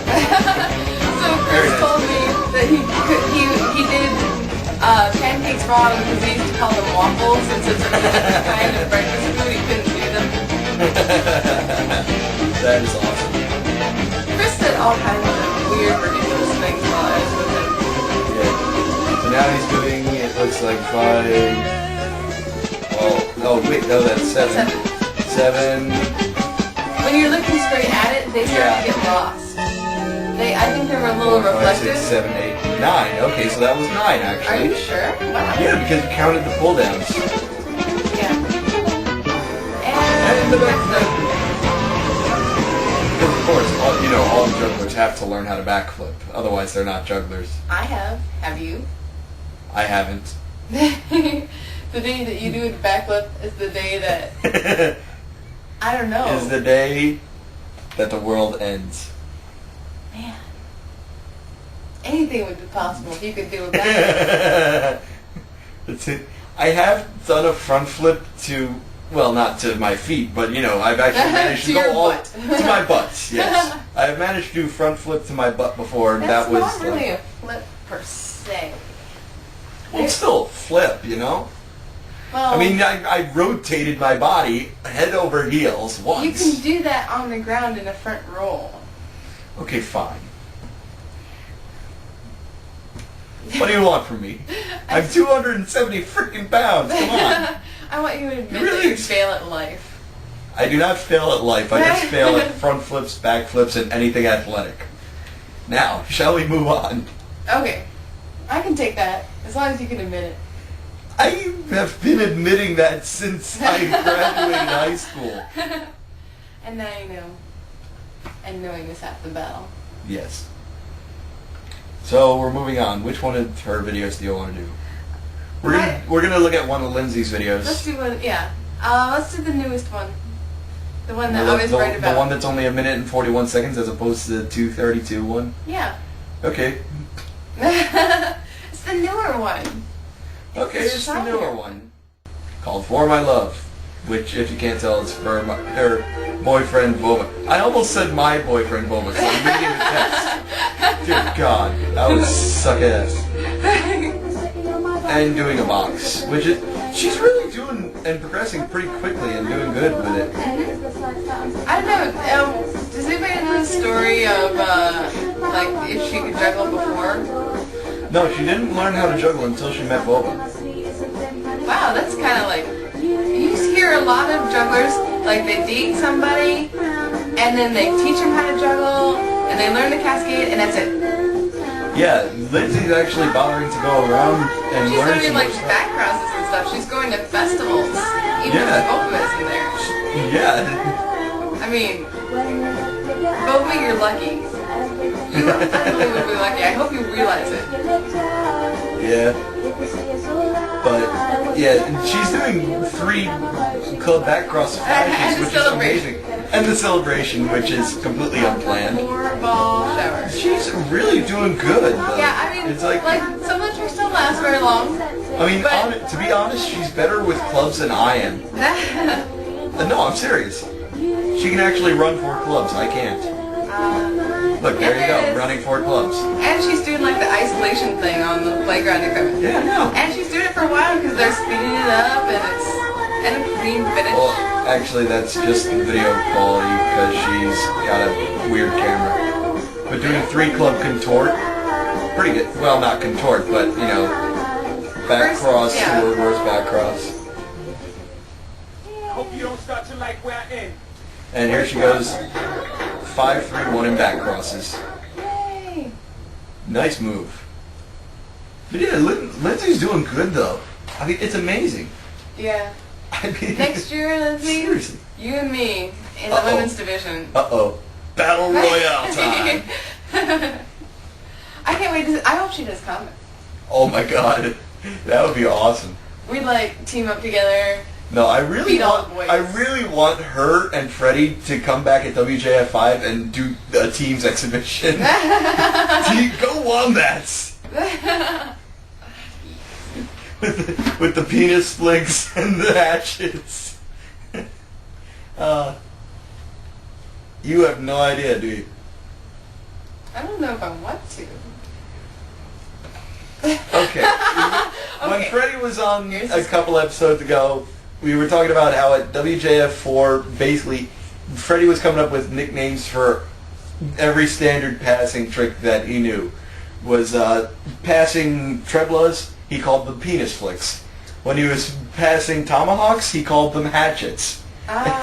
So Very Chris nice. told me that he did pancakes wrong because he used to call them waffles, and since it's a different kind of breakfast food, he couldn't do them. That is awesome. Chris said all kinds of weird, ridiculous things while I was with him. Yeah. So now he's doing, it looks like 5. Oh wait, no, that's 7. 7. When you're looking straight at it, they start to get lost. I think they were a little 4, 5, reflective. 6, 7, 8, 9. Okay, so that was 9 Are actually. you sure? Wow. Yeah, because you counted the pull downs. Yeah. And And the backflip. Of course, all jugglers have to learn how to backflip. Otherwise, they're not jugglers. I have. Have you? I haven't. The day that you do a backflip is the day that I don't know. Is the day that the world ends. Man. Anything would be possible if you could do a backflip. That's it. I have done a front flip to, well, not to my feet, but I've actually managed to To your go all butt. to my butt. Yes, I have managed to do front flip to my butt before, and That's that was not really like, a flip per se. well, it's still a flip, Well, I mean, I rotated my body head over heels once. you can do that on the ground in a front roll. Okay, fine. What do you want from me? I'm 270 freaking pounds. Come on. I want you to admit Really? that you fail at life. I do not fail at life. I just fail at front flips, back flips, and anything athletic. Now, shall we move on? Okay. I can take that, as long as you can admit it. I have been admitting that since I graduated high school. And now you know. And knowing is half the battle. Yes. So we're moving on. Which one of her videos do you want to do? We're gonna look at one of Lindsay's videos. Let's do one, yeah. Let's do the newest one. The one that I always write about. The one that's only 1 minute and 41 seconds as opposed to the 2:32 one? Yeah. Okay. It's the newer one. Okay, it's the shinier. newer one. called For My Love, which, if you can't tell, is for her boyfriend, Boba. I almost said my boyfriend, Boba, so I'm reading the text. Dear God, that would suck ass. And doing a box, which is, she's really doing and progressing pretty quickly and doing good with it. I don't know, does anybody know the story of, like, if she could juggle before? No, she didn't learn how to juggle until she met Boba. Wow, that's kind of like, you hear a lot of jugglers, like they date somebody, and then they teach them how to juggle, and they learn the cascade, and that's it. Yeah, Lindsay's actually bothering to go around and She's learn learning some like more stuff. back crosses and stuff. She's going to festivals, even Yeah. if Boba isn't there. Yeah. I mean, Boba, you're lucky. You're unbelievably lucky. I hope you realize it. Yeah. But, yeah, and she's doing 3 club back cross And flashes, the which is celebration. amazing. And the celebration, which is completely unplanned. 4 ball shower. She's really doing good, though. Yeah, I mean, It's like some of the tricks don't last very long. I mean, but- to be honest, she's better with clubs than I am. No, I'm serious. She can actually run 4 clubs. I can't. Look, there you go, running 4 clubs. And she's doing like the isolation thing on the playground equipment. Yeah, no. And she's doing it for a while because they're speeding it up and a clean finish. Well, actually, that's just the video quality because she's got a weird camera. But doing 3 club contort, pretty good. Well, not contort, but, you know, back cross Yeah. to reverse back cross. Hope you don't start to like where I am. And here she goes, 5-3-1 in back crosses. Yay! Nice move. But yeah, Lindsay's doing good though. I mean, it's amazing. Yeah. I mean, Next year, Lindsay, seriously. you and me in the Uh-oh. women's division. Uh-oh. Battle Royale time. I can't wait to. I hope she does comment. Oh my god. That would be awesome. We'd like team up together. No, I really Beat all the boys. want her and Freddie to come back at WJF 5 and do a team's exhibition. Go Wombats! with the penis flicks and the hatchets. You have no idea, do you? I don't know if I want to. Okay. When Okay. Freddie was on Here's a his- couple episodes ago, we were talking about how at WJF 4, basically, Freddie was coming up with nicknames for every standard passing trick that he knew. Was passing treblas, he called them penis flicks. When he was passing tomahawks, he called them hatchets. Ah.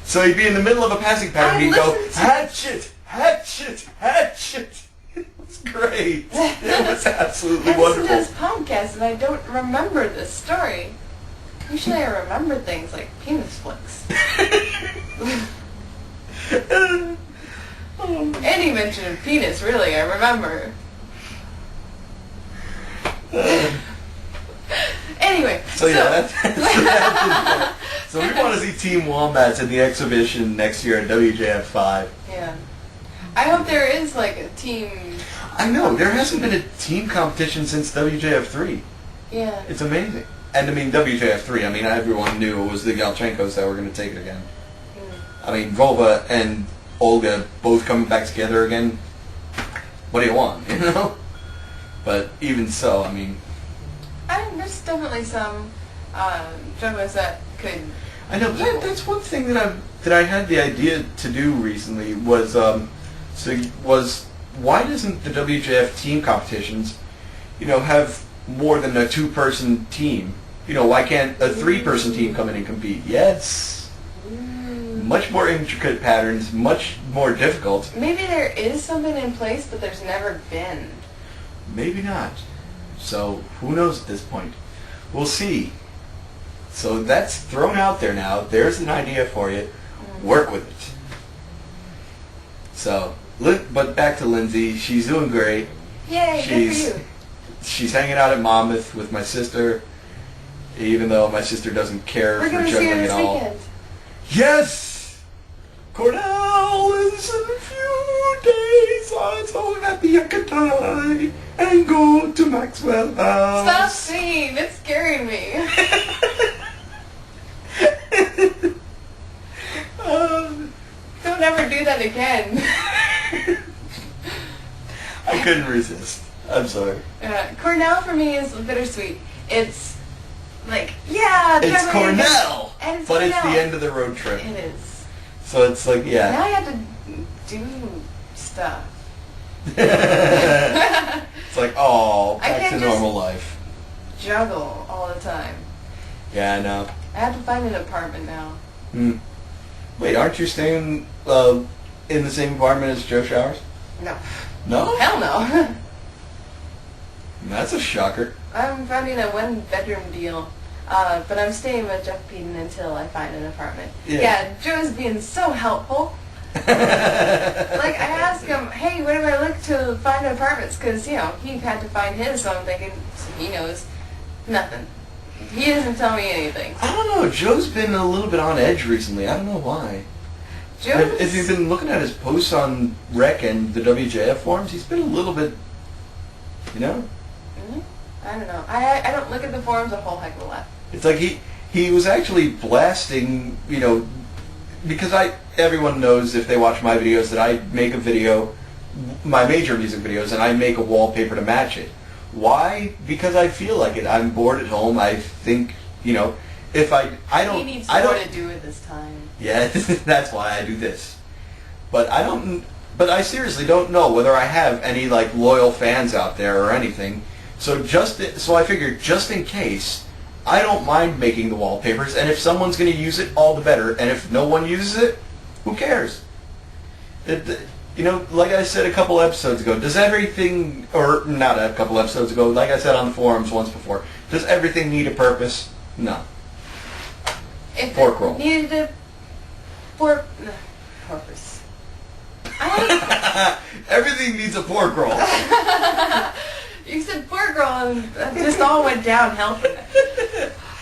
So he'd be in the middle of a passing pattern, I he'd go, listened to- hatchet, hatchet, hatchet. It was great. It was absolutely I listened to wonderful. this podcast and I don't remember this story. Usually I remember things like penis flicks. Any mention of penis, really, I remember. Anyway, So yeah, so we want to see Team Wombats in the exhibition next year at WJF 5. yeah. I hope there is like a team. I know, there hasn't been a team competition since WJF 3. Yeah. It's amazing. And I mean, WJF 3, I mean, everyone knew it was the Galchenkos that were going to take it again. I mean, Vova and Olga both coming back together again. What do you want, you know? But even so, I mean... There's definitely some jugglers that could. I know that's one thing that I had the idea to do recently was why doesn't the WJF team competitions, you know, have more than a 2-person team? You know, why can't a 3-person team come in and compete? Yes. Much more intricate patterns, much more difficult. Maybe there is something in place, but there's never been. Maybe not. So who knows at this point? We'll see. So that's thrown out there now. There's an idea for you. Work with it. So, but back to Lindsay. She's doing great. Yay, good for you. She's hanging out at Monmouth with my sister, even though my sister doesn't care We're for going to see her juggling this at all. weekend. Yes! Cornell is in a few days. I'm so happy I can die and go to Maxwell House. Stop singing. It's scaring me. Don't ever do that again. I couldn't resist. I'm sorry. Cornell for me is bittersweet. It's like, yeah, It's juggling, Cornell, and it's but it's the Cornell. end of the road trip. It is. So it's like, yeah. Now I have to do stuff. It's like, oh, I back to can't normal life. Juggle all the time. Yeah, I know. I have to find an apartment now. Wait, aren't you staying in the same apartment as Joe Showers? No. No? Hell no. That's a shocker. I'm finding a one-bedroom deal. But I'm staying with Jeff Peden until I find an apartment. Yeah, Joe's being so helpful. Like, I asked him, hey, where do I look to find apartments? Because, you know, he had to find his, so I'm thinking, he knows nothing. He doesn't tell me anything. I don't know. Joe's been a little bit on edge recently. I don't know why. Joe's... If you've been looking at his posts on Rec and the WJF forums, he's been a little bit, you know? I don't know. I don't look at the forums a whole heck of a lot. It's like he was actually blasting, you know, because everyone knows if they watch my videos that I make a video, my major music videos, and I make a wallpaper to match it. Why? Because I feel like it. I'm bored at home. I think, you know, if I don't... He needs I more don't, to do with this time. Yeah, that's why I do this. But I seriously don't know whether I have any, like, loyal fans out there or anything. So I figured, just in case, I don't mind making the wallpapers, and if someone's going to use it, all the better. And if no one uses it, who cares? You know, like I said a couple episodes ago, does everything, or not a couple episodes ago, like I said on the forums once before, does everything need a purpose? No. If Pork it roll. needed a purpose. Everything needs a pork roll. You said pork roll and that just all went downhill from that.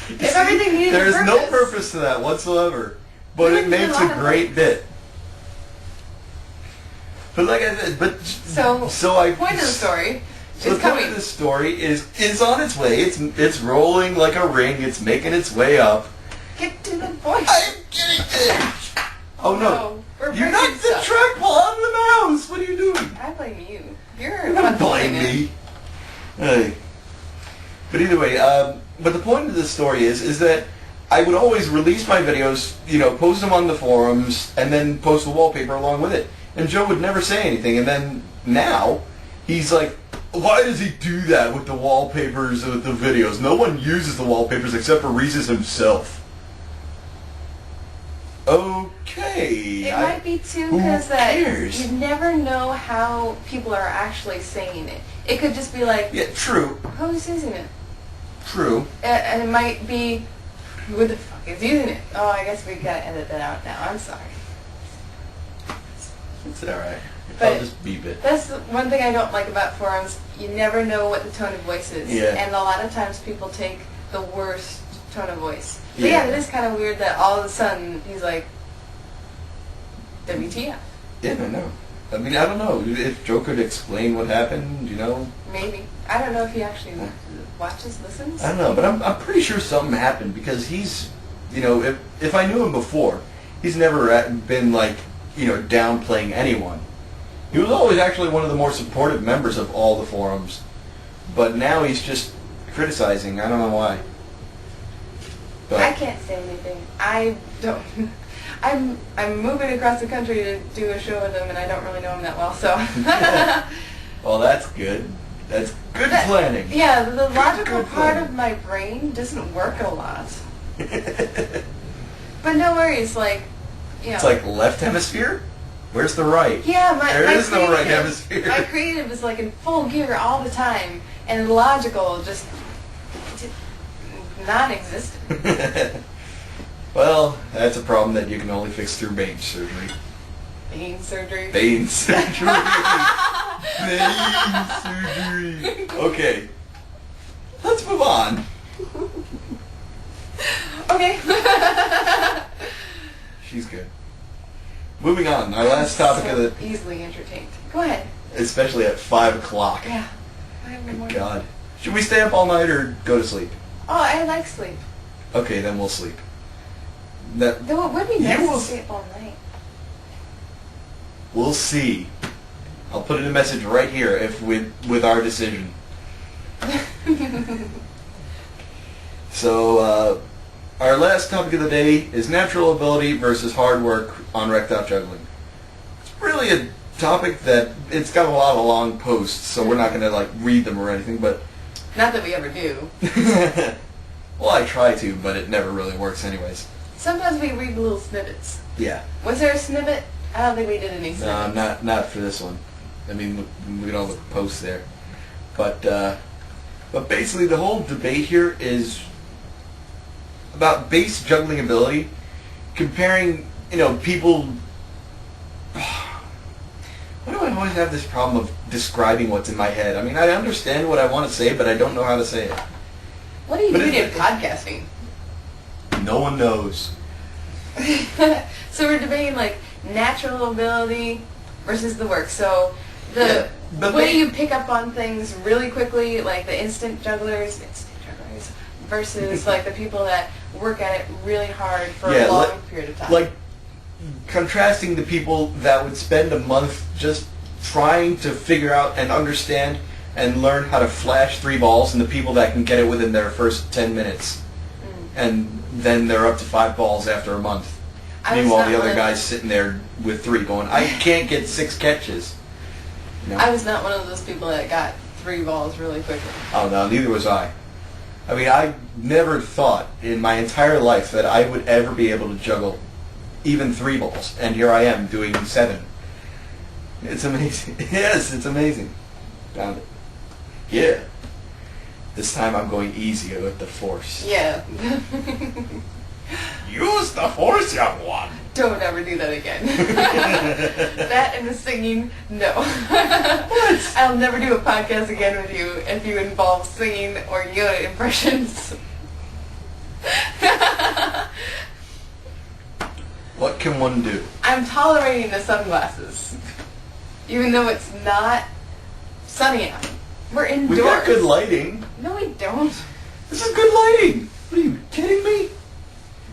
If everything needed a There's purpose. no purpose to that whatsoever, but it makes a great bit. But like I said, point of the story So is the point coming. of the story is on its way. It's rolling like a ring. It's making its way up. Get to the point. I'm getting there. Oh no! We're You breaking knocked the stuff. trackball out of the mouse. What are you doing? I blame you. You're Don't not blame blaming me. Hey. But either way, but the point of this story is that I would always release my videos, you know, post them on the forums, and then post the wallpaper along with it. And Joe would never say anything, and then now, he's like, why does he do that with the wallpapers with the videos? No one uses the wallpapers except for Reese's himself. Okay. It might be too who because cares? you never know how people are actually saying it. It could just be like, Yeah, true. who's using it? True. And it might be, who the fuck is using it? Oh, I guess we gotta edit that out now. I'm sorry. It's alright. But I'll just beep it. That's the one thing I don't like about forums. You never know what the tone of voice is. Yeah. And a lot of times people take the worst tone of voice. But Yeah. yeah, it is kind of weird that all of a sudden he's like, WTF. Yeah, I know. I mean, I don't know. If Joe could explain what happened, you know. Maybe. I don't know if he actually watches, listens. I don't know, but I'm pretty sure something happened because he's, you know, if I knew him before, he's never been like, you know, downplaying anyone. He was always actually one of the more supportive members of all the forums, but now he's just criticizing. I don't know why. But I can't say anything. I don't. I'm moving across the country to do a show with him, and I don't really know him that well, so. well, that's good. That's good planning. Yeah, the logical good part planning. of my brain doesn't work a lot. But no worries, like, you know. It's like left hemisphere? Where's the right? Yeah, There my is no right creative- hemisphere. My creative is like in full gear all the time, and logical just non-existent. Well, that's a problem that you can only fix through brain surgery. Vein surgery. Vein surgery. Vein surgery. Okay. Let's move on. Okay. She's good. Moving on. Our last topic so of the... easily entertained. Go ahead. Especially at 5 o'clock. Yeah. I have one more. God. Should we stay up all night or go to sleep? Oh, I like sleep. Okay, then we'll sleep. That Though it would be You nice will- to stay up all night. We'll see. I'll put in a message right here if with our decision. So, our last topic of the day is natural ability versus hard work on Juggling. It's really a topic that it's got a lot of long posts, so we're not going to like read them or anything. But Not that we ever do. well, I try to, but it never really works, anyways. Sometimes we read little snippets. Yeah. Was there a snippet? I don't think we did any snippets. No, not for this one. I mean, look at all the posts there. But basically, the whole debate here is about base juggling ability, comparing, people. Why do I always have this problem of describing what's in my head? I mean, I understand what I want to say, but I don't know how to say it. What are you But doing in it- podcasting? No one knows. So we're debating like natural ability versus the work. So the Yeah, but way they- you pick up on things really quickly, like the instant jugglers, versus like the people that work at it really hard for Yeah, a long like- period of time. Like, contrasting the people that would spend a month just trying to figure out and understand and learn how to flash 3 balls, and the people that can get it within their first 10 minutes. And then they're up to 5 balls after a month. I was Meanwhile, not the one other of guy's those- sitting there with 3 going, I can't get 6 catches. No. I was not one of those people that got 3 balls really quickly. Oh no, neither was I. I mean, I never thought in my entire life that I would ever be able to juggle even 3 balls, and here I am doing 7. It's amazing. Yes, it's amazing. Found it. Yeah. This time I'm going easier with the force. Yeah. Use the force, young one. Don't ever do that again. That and the singing, no. I'll never do a podcast again with you if you involve singing or Yoda impressions. What can one do? I'm tolerating the sunglasses, even though it's not sunny out. We're indoors. We got good lighting. No, we don't. This is good lighting. What are you kidding me?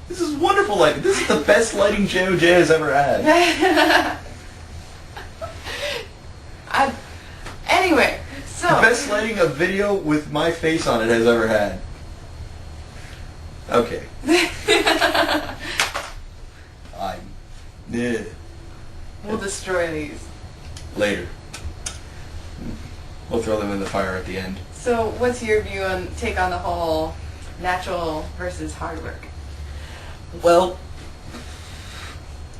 This is wonderful lighting. This is the best lighting JOJ has ever had. Anyway, so... The best lighting a video with my face on it has ever had. Okay. Yeah. We'll destroy these. Later. We'll throw them in the fire at the end. So what's your view on take on the whole natural versus hard work? Well,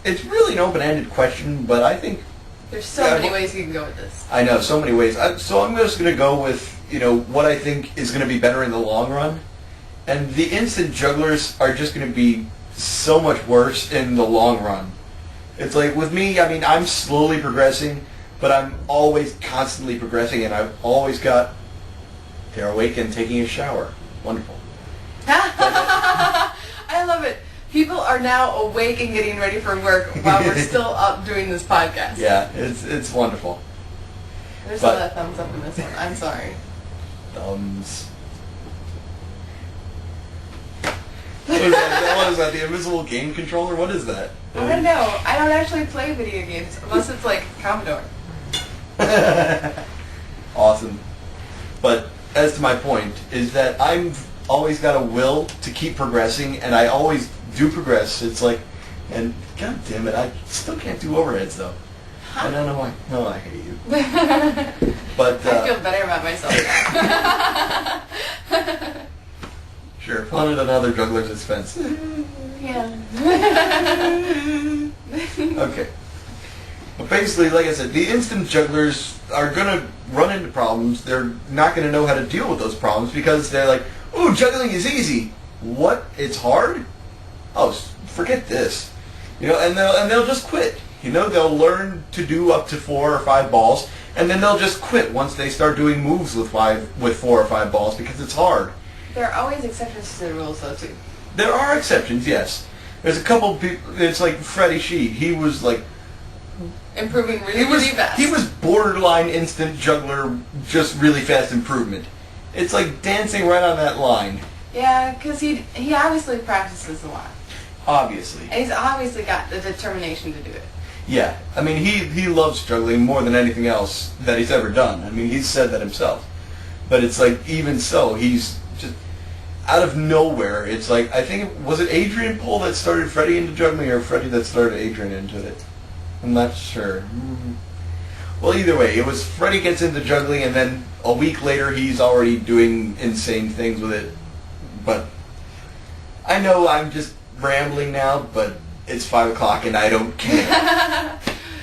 it's really an open-ended question, but I think There's so Yeah, many well- ways you can go with this. I know so many ways. So I'm just going to go with what I think is going to be better in the long run, and the instant jugglers are just going to be so much worse in the long run. It's like with me, I mean, I'm slowly progressing, but I'm always constantly progressing, and I've always got they're awake and taking a shower. Wonderful. I love it. People are now awake and getting ready for work while we're still up doing this podcast. Yeah, it's wonderful. There's But- a lot of thumbs up in this one. I'm sorry. Thumbs. What is that? What is that? The invisible game controller? What is that? I don't know. I don't actually play video games unless it's like Commodore. Awesome. But as to my point, is that I've always got a will to keep progressing, and I always do progress. It's like, and god damn it, I still can't do overheads though. I don't know why. No, I hate you. But I feel better about myself now. sure, fun at another juggler's expense. Yeah. Okay. But basically, like I said, the instant jugglers are going to run into problems. They're not going to know how to deal with those problems because they're like, ooh, juggling is easy. What? It's hard? Oh, forget this. And they'll just quit. They'll learn to do up to 4 or 5 balls, and then they'll just quit once they start doing moves with 4 or 5 balls because it's hard. There are always exceptions to the rules, though, too. There are exceptions, yes. There's a couple people. It's like Freddie Shee. He was like improving really fast. He was borderline instant juggler, just really fast improvement. It's like dancing right on that line. Yeah, because he obviously practices a lot. Obviously. And he's obviously got the determination to do it. Yeah, I mean, he loves juggling more than anything else that he's ever done. I mean, he's said that himself. But it's like, even so, he's just out of nowhere. It's like, I think, was it Adrian Pohl that started Freddie into juggling, or Freddie that started Adrian into it? I'm not sure. Well, either way, it was Freddie gets into juggling, and then a week later, he's already doing insane things with it. But I know I'm just rambling now, but it's 5 o'clock and I don't care.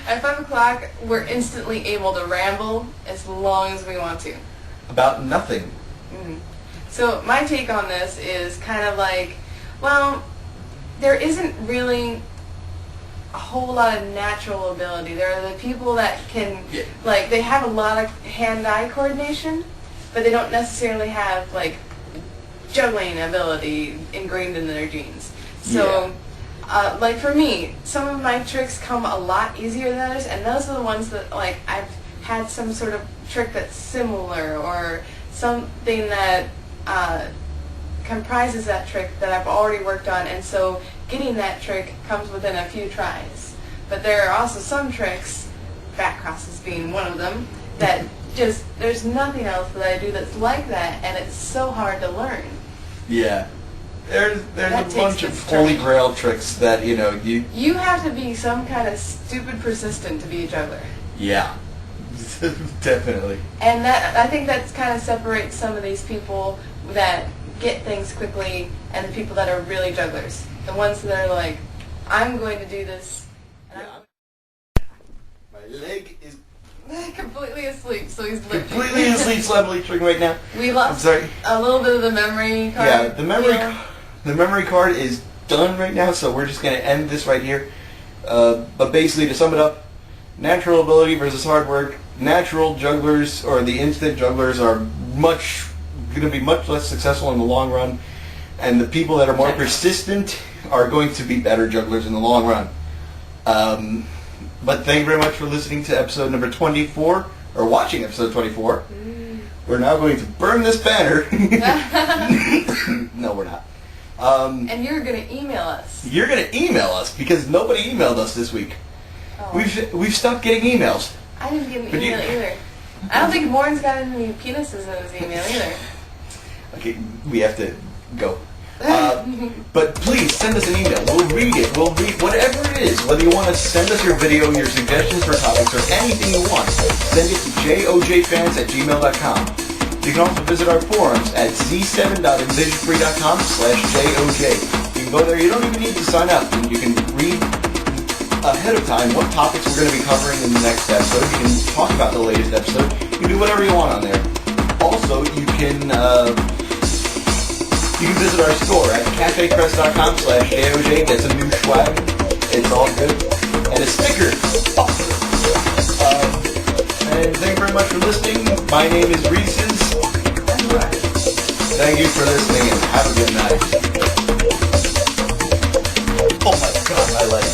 At 5 o'clock, we're instantly able to ramble as long as we want to. About nothing. Mm-hmm. So my take on this is kind of like, well, there isn't really a whole lot of natural ability. There are the people that can, like, they have a lot of hand-eye coordination, but they don't necessarily have, like, juggling ability ingrained in their genes. So, like for me, some of my tricks come a lot easier than others, and those are the ones that, like, I've had some sort of trick that's similar, or something that comprises that trick that I've already worked on, and so getting that trick comes within a few tries. But there are also some tricks, back crosses being one of them, that just, there's nothing else that I do that's like that, and it's so hard to learn. Yeah. There's That a bunch takes of the holy time. grail tricks that, you know, You have to be some kind of stupid persistent to be a juggler. Yeah. Definitely. And that, I think that kind of separates some of these people that get things quickly and the people that are really jugglers. The ones that are like, I'm going to do this. And My leg is I'm completely asleep, so he's lifting. completely asleep, slowly triggering right now. We I'm lost sorry. a little bit of the memory card. Yeah, the memory Yeah. the memory card is done right now, so we're just going to end this right here. But basically, to sum it up, natural ability versus hard work. Natural jugglers, or the instant jugglers, are going to be much less successful in the long run, and the people that are more persistent are going to be better jugglers in the long run. But thank you very much for listening to episode number 24, or watching episode 24. We're now going to burn this banner. No, we're not. And you're going to email us. You're going to email us, because nobody emailed us this week. Oh. We've stopped getting emails. I didn't get an But you- email either. I don't think Warren's got any penises in his email either. Okay, we have to go. But please send us an email. We'll read it. We'll read whatever it is. Whether you want to send us your video, your suggestions for topics, or anything you want, send it to jojfans@gmail.com. You can also visit our forums at z7.envisionfree.com/joj. You can go there. You don't even need to sign up. And you can read ahead of time what topics we're going to be covering in the next episode. You can talk about the latest episode. You can do whatever you want on there. Also, you can visit our store at cafepress.com/joj. Get some new swag. It's all good. And a sticker. And thank you very much for listening. My name is Reese's. Thank you for listening, and have a good night. Oh my god, my leg.